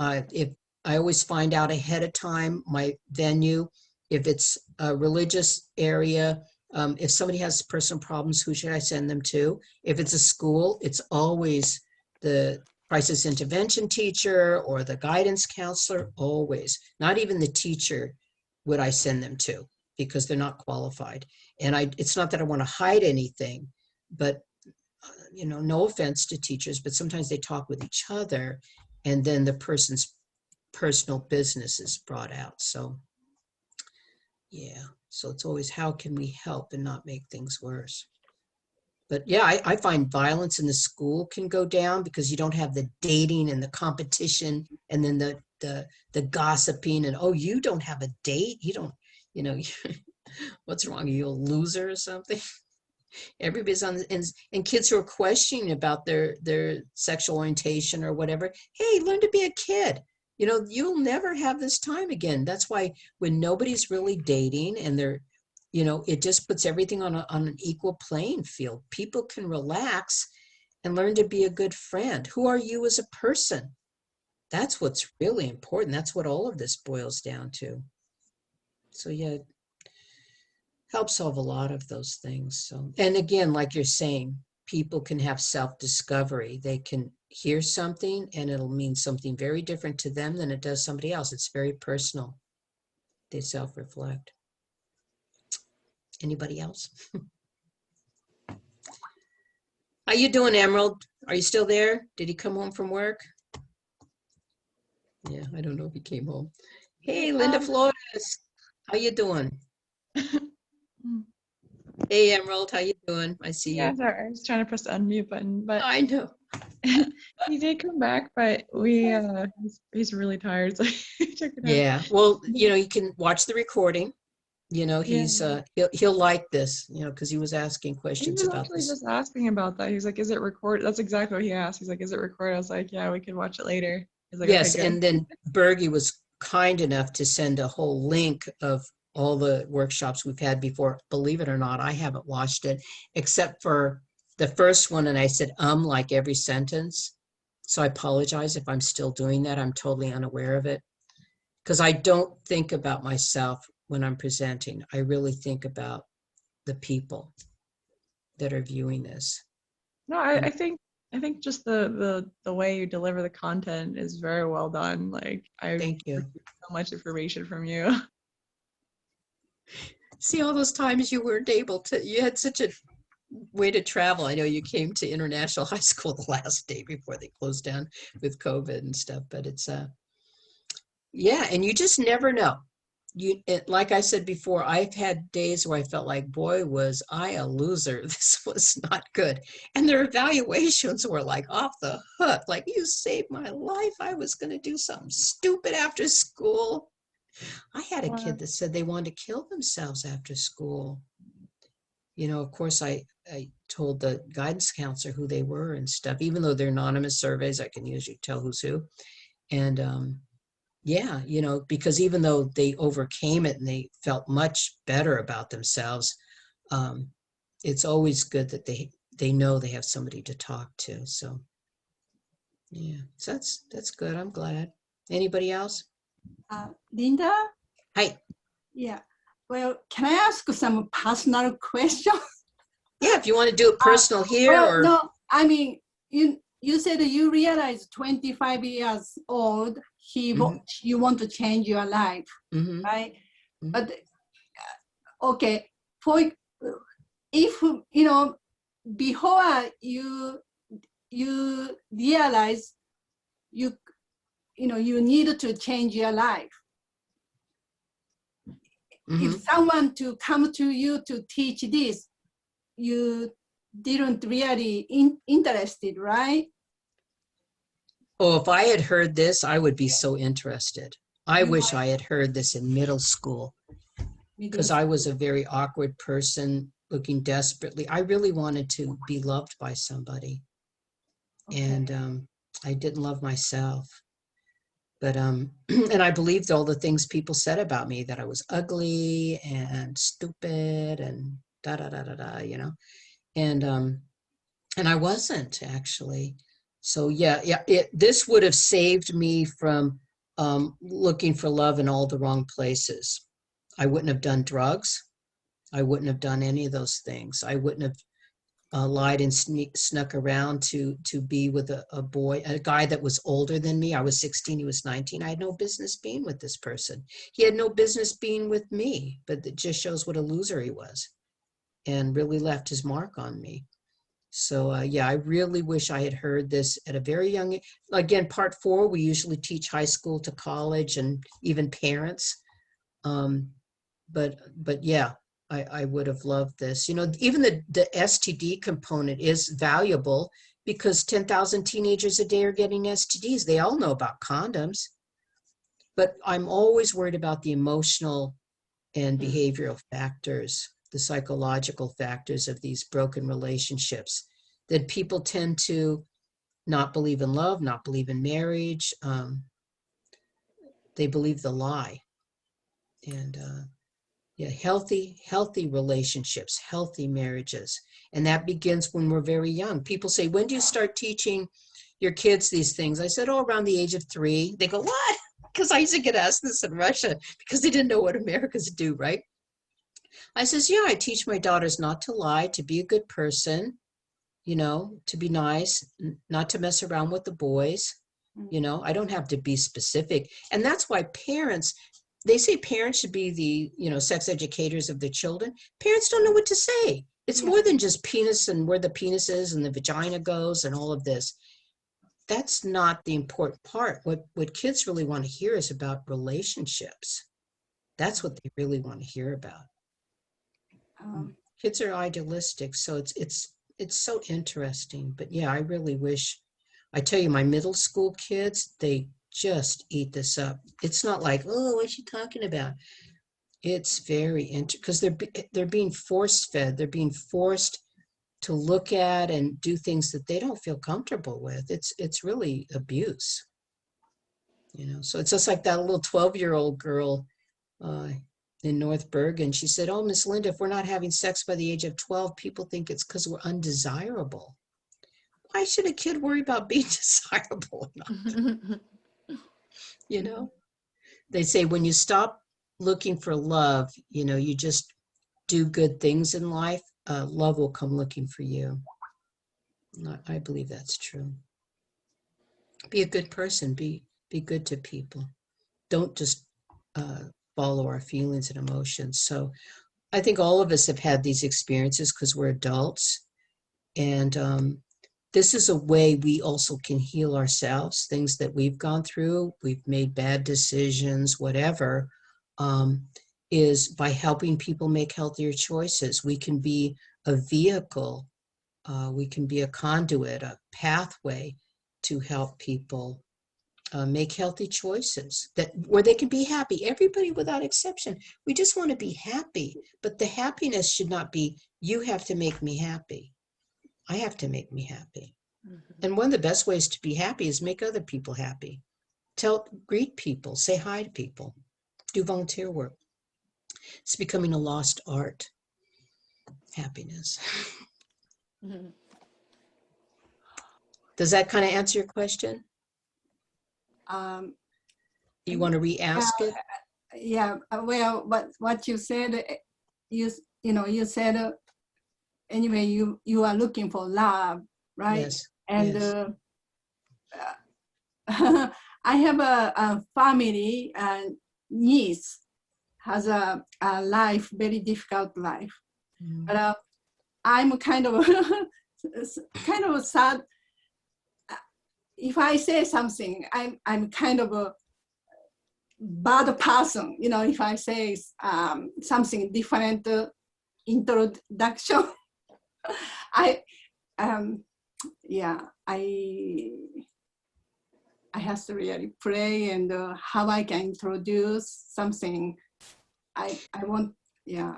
[SPEAKER 1] If I always find out ahead of time my venue, if it's a religious area, if somebody has personal problems, who should I send them to? If it's a school, it's always the crisis intervention teacher or the guidance counselor, always. Not even the teacher would I send them to. because they're not qualified. And it's not that I want to hide anything, but no offense to teachers, but sometimes they talk with each other and then the person's personal business is brought out. So yeah, so it's always, how can we help and not make things worse? But yeah, I find violence in the school can go down because you don't have the dating and the competition and then the gossiping and, oh, you don't have a date. You don't, what's wrong? Are you a loser or something? Everybody's on, and kids who are questioning about their sexual orientation or whatever. Hey, learn to be a kid. You'll never have this time again. That's why when nobody's really dating and they're, it just puts everything on an equal playing field. People can relax and learn to be a good friend. Who are you as a person? That's what's really important. That's what all of this boils down to. So yeah, help solve a lot of those things. So, and again, like you're saying, people can have self-discovery. They can hear something and it'll mean something very different to them than it does somebody else. It's very personal. They self-reflect. Anybody else? How you doing, Emerald? Are you still there? Did he come home from work? Yeah, I don't know if he came home. Hey, Linda Flores, how you doing? Hey, Emerald, how you doing? I see
[SPEAKER 8] Yeah,
[SPEAKER 1] you.
[SPEAKER 8] sorry, I was trying to press the unmute button, but
[SPEAKER 1] I know.
[SPEAKER 8] he did come back, but he's really tired, so check it out.
[SPEAKER 1] Yeah, well, you can watch the recording. He's he'll like this, because he was asking
[SPEAKER 8] He
[SPEAKER 1] questions
[SPEAKER 8] was
[SPEAKER 1] about
[SPEAKER 8] actually
[SPEAKER 1] this.
[SPEAKER 8] just asking about that. He's like, "Is it recorded?" That's exactly what he asked. He's like, "Is it recorded?" I was like, "Yeah, we can watch it later." He's like,
[SPEAKER 1] Yes,
[SPEAKER 8] "Okay, good."
[SPEAKER 1] and then Bergie was kind enough to send a whole link of all the workshops we've had before. Believe it or not, I haven't watched it except for the first one, and I said like every sentence. So I apologize if I'm still doing that. I'm totally unaware of it because I don't think about myself when I'm presenting. I really think about the people that are viewing this.
[SPEAKER 8] No, I think just the way you deliver the content is very well done. Like I
[SPEAKER 1] Thank you.
[SPEAKER 8] received so much information from you.
[SPEAKER 1] See all those times you weren't able to, you had such a way to travel. I know you came to International High School the last day before they closed down with COVID and stuff, but it's yeah, and you just never know. Like I said before, I've had days where I felt like, boy, was I a loser. This was not good. And their evaluations were like off the hook. Like, you saved my life. I was going to do something stupid after school. I had a kid that said they wanted to kill themselves after school. Of course, I told the guidance counselor who they were and stuff. Even though they're anonymous surveys, I can usually tell who's who. And yeah, because even though they overcame it and they felt much better about themselves, it's always good that they know they have somebody to talk to. So yeah, so that's good. I'm glad. Anybody else?
[SPEAKER 9] Linda?
[SPEAKER 1] Hi.
[SPEAKER 9] Yeah. Well, can I ask some personal questions?
[SPEAKER 1] Yeah, if you want to do it personal here
[SPEAKER 9] well,
[SPEAKER 1] or
[SPEAKER 9] no, I mean, you said you realize 25 years old, you want to change your life, right? But okay, if before you realize you need to change your life. If someone to come to you to teach this, you didn't really interested, right?
[SPEAKER 1] Oh, if I had heard this, I would be so interested. I wish I had heard this in middle school because I was a very awkward person looking desperately. I really wanted to be loved by somebody. Okay. And I didn't love myself. But, and I believed all the things people said about me, that I was ugly and stupid and and I wasn't actually. So yeah, this would have saved me from looking for love in all the wrong places. I wouldn't have done drugs. I wouldn't have done any of those things. I wouldn't have lied and snuck around to be with a boy, a guy that was older than me. I was 16, he was 19. I had no business being with this person. He had no business being with me, but it just shows what a loser he was and really left his mark on me. So yeah, I really wish I had heard this at a very young age. Again, part 4, we usually teach high school to college and even parents. But yeah, I would have loved this. You know, even the STD component is valuable because 10,000 teenagers a day are getting STDs. They all know about condoms. But I'm always worried about the emotional and behavioral factors, the psychological factors of these broken relationships, that people tend to not believe in love, not believe in marriage. They believe the lie. And yeah, healthy relationships, healthy marriages. And that begins when we're very young. People say, when do you start teaching your kids these things? I said, oh, around the age of 3. They go, what? Because I used to get asked this in Russia because they didn't know what Americans do, right? I says, yeah, I teach my daughters not to lie, to be a good person, you know, to be nice, not to mess around with the boys. You know, I don't have to be specific. And that's why parents, they say parents should be the, you know, sex educators of their children. Parents don't know what to say. It's more than just penis and where the penis is and the vagina goes and all of this. That's not the important part. What kids really want to hear is about relationships. That's what they really want to hear about. Kids are idealistic, so it's so interesting. But yeah, I really wish, I tell you, my middle school kids, they just eat this up. It's not like, oh, what's she talking about? It's very interesting because they're being force fed. They're being forced to look at and do things that they don't feel comfortable with. It's really abuse, you know. So it's just like that little 12-year-old girl in North Bergen. She said, oh, Miss Linda, if we're not having sex by the age of 12, people think it's because we're undesirable. Why should a kid worry about being desirable or not? You know, they say when you stop looking for love, you know, you just do good things in life, love will come looking for you. I believe that's true. Be a good person. Be good to people. Don't just follow our feelings and emotions. So I think all of us have had these experiences because we're adults. And this is a way we also can heal ourselves, things that we've gone through, we've made bad decisions, whatever, is by helping people make healthier choices. We can be a vehicle, we can be a conduit, a pathway to help people make healthy choices where they can be happy. Everybody without exception. We just want to be happy, but the happiness should not be, you have to make me happy. I have to make me happy. And one of the best ways to be happy is make other people happy. Greet people, say hi to people, do volunteer work. It's becoming a lost art, happiness. Does that kind of answer your question? You want to re-ask it?
[SPEAKER 9] Yeah, well, what you said, you said, anyway, you are looking for love, right?
[SPEAKER 1] Yes.
[SPEAKER 9] And
[SPEAKER 1] yes.
[SPEAKER 9] I have a family, niece has a life, very difficult life. But I'm kind of sad. If I say something, I'm kind of a bad person, you know, if I say something different introduction. I have to really pray and how I can introduce something. I want, yeah.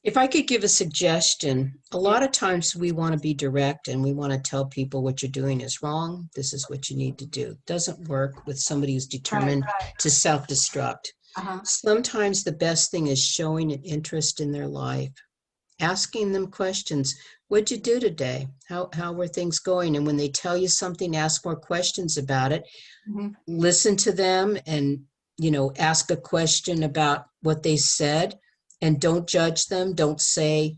[SPEAKER 1] If I could give a suggestion, a lot of times we want to be direct and we want to tell people what you're doing is wrong. This is what you need to do. It doesn't work with somebody who's determined to self-destruct. Sometimes the best thing is showing an interest in their life, asking them questions. What'd you do today? How were things going? And when they tell you something, ask more questions about it. Listen to them and, you know, ask a question about what they said. And don't judge them. Don't say,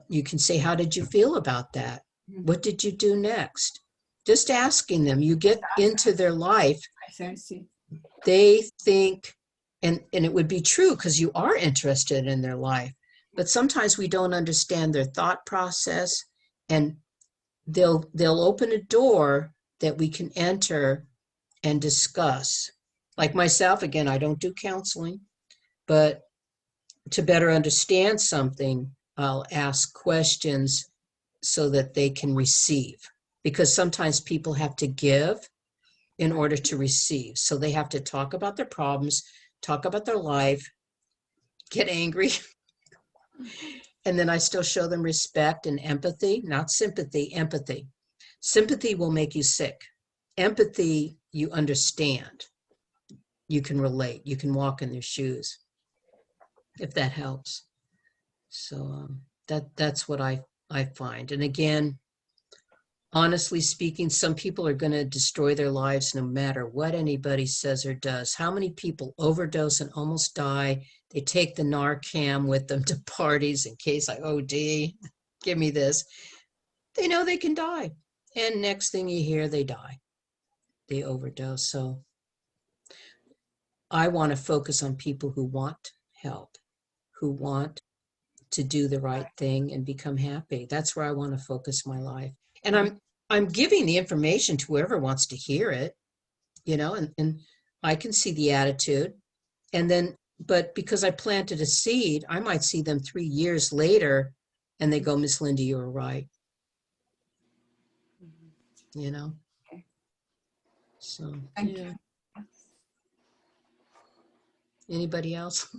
[SPEAKER 1] You can say, how did you feel about that? What did you do next? Just asking them. You get into their life.
[SPEAKER 9] I see.
[SPEAKER 1] They think, and it would be true because you are interested in their life, but sometimes we don't understand their thought process, and they'll open a door that we can enter and discuss. Like myself, again, I don't do counseling, but to better understand something, I'll ask questions so that they can receive, because sometimes people have to give in order to receive. So they have to talk about their problems, talk about their life, get angry. And then I still show them respect and empathy, not sympathy, empathy. Sympathy will make you sick. Empathy, you understand. You can relate. You can walk in their shoes, if that helps. So that's what I find. And again, honestly speaking, some people are going to destroy their lives no matter what anybody says or does. How many people overdose and almost die? They take the Narcan with them to parties in case I OD, give me this. They know they can die. And next thing you hear, they die. They overdose. So I want to focus on people who want help, who want to do the right thing and become happy. That's where I want to focus my life. And I'm giving the information to whoever wants to hear it, you know, and I can see the attitude. And then, but because I planted a seed, I might see them 3 years later and they go, Miss Linda, you were right. You know? So,
[SPEAKER 9] Thank
[SPEAKER 1] yeah.
[SPEAKER 9] you.
[SPEAKER 1] Anybody else?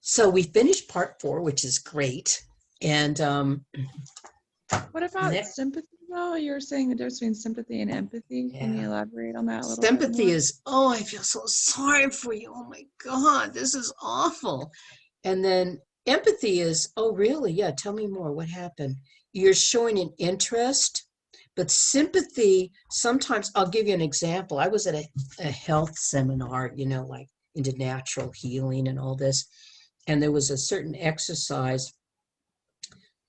[SPEAKER 1] So we finished part 4, which is great. And
[SPEAKER 8] What about
[SPEAKER 1] next,
[SPEAKER 8] sympathy though? You were saying the difference between sympathy and empathy. Can you
[SPEAKER 1] Yeah.
[SPEAKER 8] elaborate on that a little bit
[SPEAKER 1] sympathy
[SPEAKER 8] more?
[SPEAKER 1] is, oh, I feel so sorry for you. Oh my God, this is awful. And then empathy is, oh, really? Yeah, tell me more. What happened? You're showing an interest, but sympathy, sometimes, I'll give you an example. I was at a health seminar, you know, like into natural healing and all this. And there was a certain exercise,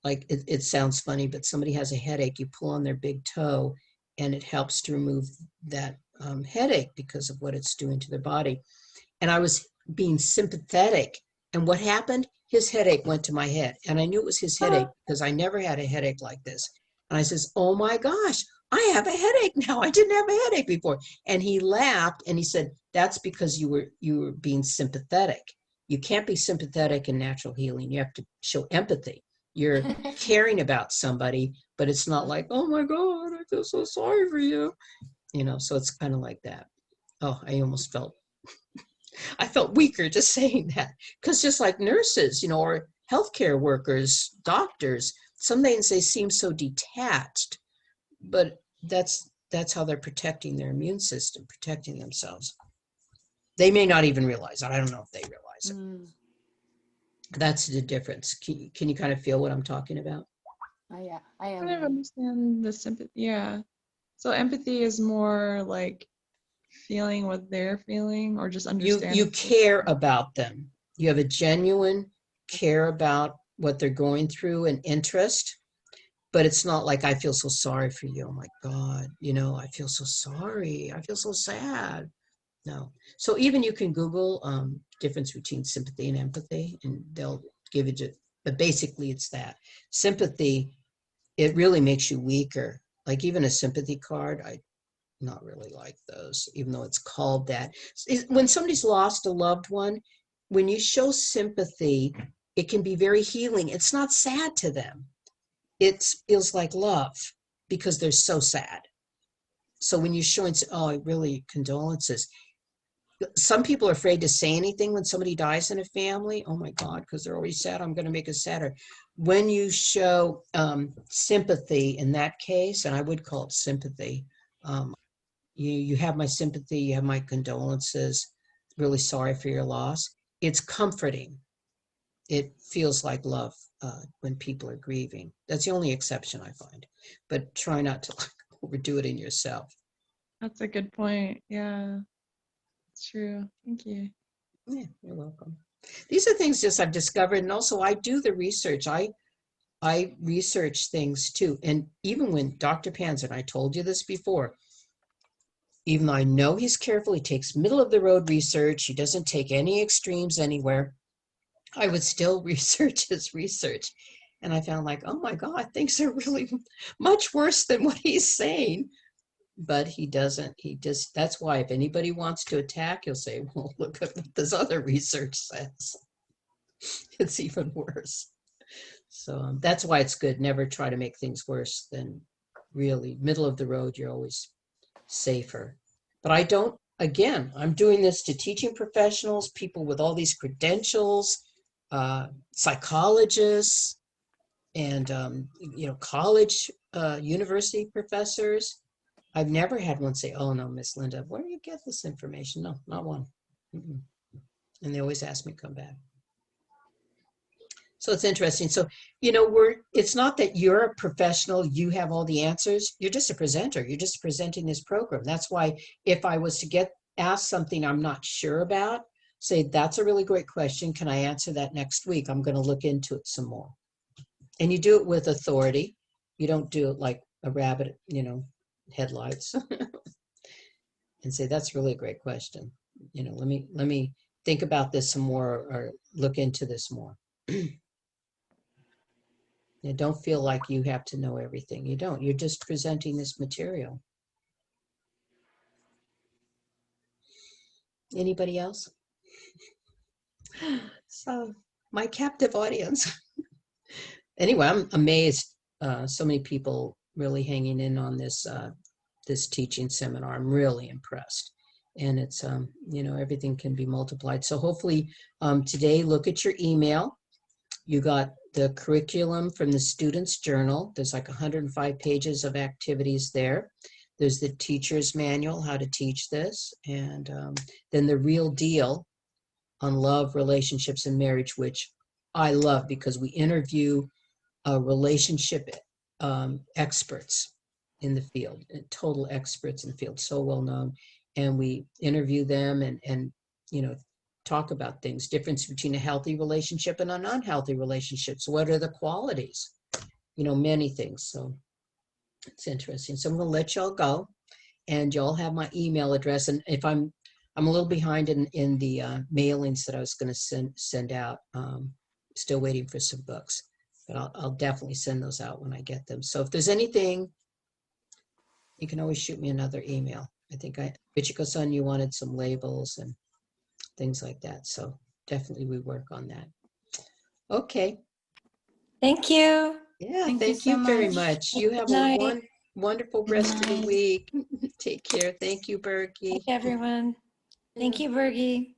[SPEAKER 1] like it sounds funny, but somebody has a headache, you pull on their big toe and it helps to remove that headache because of what it's doing to their body. And I was being sympathetic. And what happened? His headache went to my head. And I knew it was his headache because I never had a headache like this. And I says, oh my gosh, I have a headache now. I didn't have a headache before. And he laughed and he said, that's because you were being sympathetic. You can't be sympathetic in natural healing. You have to show empathy. You're caring about somebody, but it's not like, oh my God, I feel so sorry for you. You know, so it's kind of like that. Oh, I felt weaker just saying that, because just like nurses, you know, or healthcare workers, doctors, sometimes they seem so detached, but that's how they're protecting their immune system, protecting themselves. They may not even realize it. I don't know if they realize it. That's the difference. Can you kind of feel what I'm talking about?
[SPEAKER 2] Yeah, I
[SPEAKER 8] Kind of
[SPEAKER 2] am.
[SPEAKER 8] understand the sympathy. Yeah. So empathy is more like feeling what they're feeling or just understanding.
[SPEAKER 1] You care about them. You have a genuine care about what they're going through and interest, but it's not like, I feel so sorry for you. Oh my God, you know, I feel so sorry. I feel so sad. No. So even you can Google difference between sympathy and empathy, and they'll give you, but basically it's that. Sympathy, it really makes you weaker. Like even a sympathy card, I not really like those, even though it's called that. When somebody's lost a loved one, when you show sympathy, it can be very healing. It's not sad to them. It feels like love because they're so sad. So when you're showing, oh, really, condolences. Some people are afraid to say anything when somebody dies in a family. Oh my God, because they're always sad. I'm going to make it sadder. When you show sympathy in that case, and I would call it sympathy, you have my sympathy, you have my condolences, really sorry for your loss. It's comforting. It feels like love when people are grieving. That's the only exception I find. But try not to overdo it in yourself.
[SPEAKER 8] That's a good point. Yeah. It's true. Thank you.
[SPEAKER 1] Yeah, you're welcome. These are things just I've discovered, and also I do the research. I research things too. And even when Dr. Panzer, and I told you this before, even though I know he's careful, he takes middle of the road research, he doesn't take any extremes anywhere, I would still research his research. And I found like, oh my God, things are really much worse than what he's saying. But he doesn't, that's why if anybody wants to attack, he'll say, well, look at what this other research says. It's even worse. So that's why it's good. Never try to make things worse than really middle of the road. You're always safer. But I don't, again, I'm doing this to teaching professionals, people with all these credentials, psychologists, and, college, university professors. I've never had one say, oh no, Miss Linda, where do you get this information? No, not one. Mm-mm. And they always ask me to come back. So it's interesting. So, it's not that you're a professional, you have all the answers. You're just a presenter. You're just presenting this program. That's why if I was to get asked something I'm not sure about, say, that's a really great question. Can I answer that next week? I'm going to look into it some more. And you do it with authority. You don't do it like a rabbit, headlights and say, that's really a great question. Let me think about this some more or look into this more. You don't feel like you have to know everything. You don't. You're just presenting this material. Anybody else? So, my captive audience. Anyway, I'm amazed. So many people really hanging in on this this teaching seminar. I'm really impressed. And it's everything can be multiplied. So hopefully today, look at your email. You got the curriculum from the Student's Journal. There's like 105 pages of activities there. There's the teacher's manual, how to teach this. And then the real deal on love, relationships, and marriage, which I love because we interview relationship experts in the field, total experts in the field, so well known. And we interview them and talk about things, difference between a healthy relationship and an unhealthy relationship. So what are the qualities? Many things. So it's interesting. So I'm going to let y'all go, and y'all have my email address. And if I'm a little behind in the mailings that I was going to send out. Still waiting for some books, but I'll definitely send those out when I get them. So if there's anything, you can always shoot me another email. I think Bichiko-san, you wanted some labels and things like that. So definitely we work on that. Okay.
[SPEAKER 7] Thank you.
[SPEAKER 1] Yeah,
[SPEAKER 3] Thank
[SPEAKER 1] thank
[SPEAKER 3] you
[SPEAKER 1] you
[SPEAKER 3] so
[SPEAKER 1] very
[SPEAKER 3] much.
[SPEAKER 1] much. You have
[SPEAKER 7] Good
[SPEAKER 1] a
[SPEAKER 7] night.
[SPEAKER 1] wonderful
[SPEAKER 3] Good
[SPEAKER 1] rest of the
[SPEAKER 3] night.
[SPEAKER 1] week. Take care. Thank you, Berkey.
[SPEAKER 7] Thank you, everyone. Thank you, Bergie.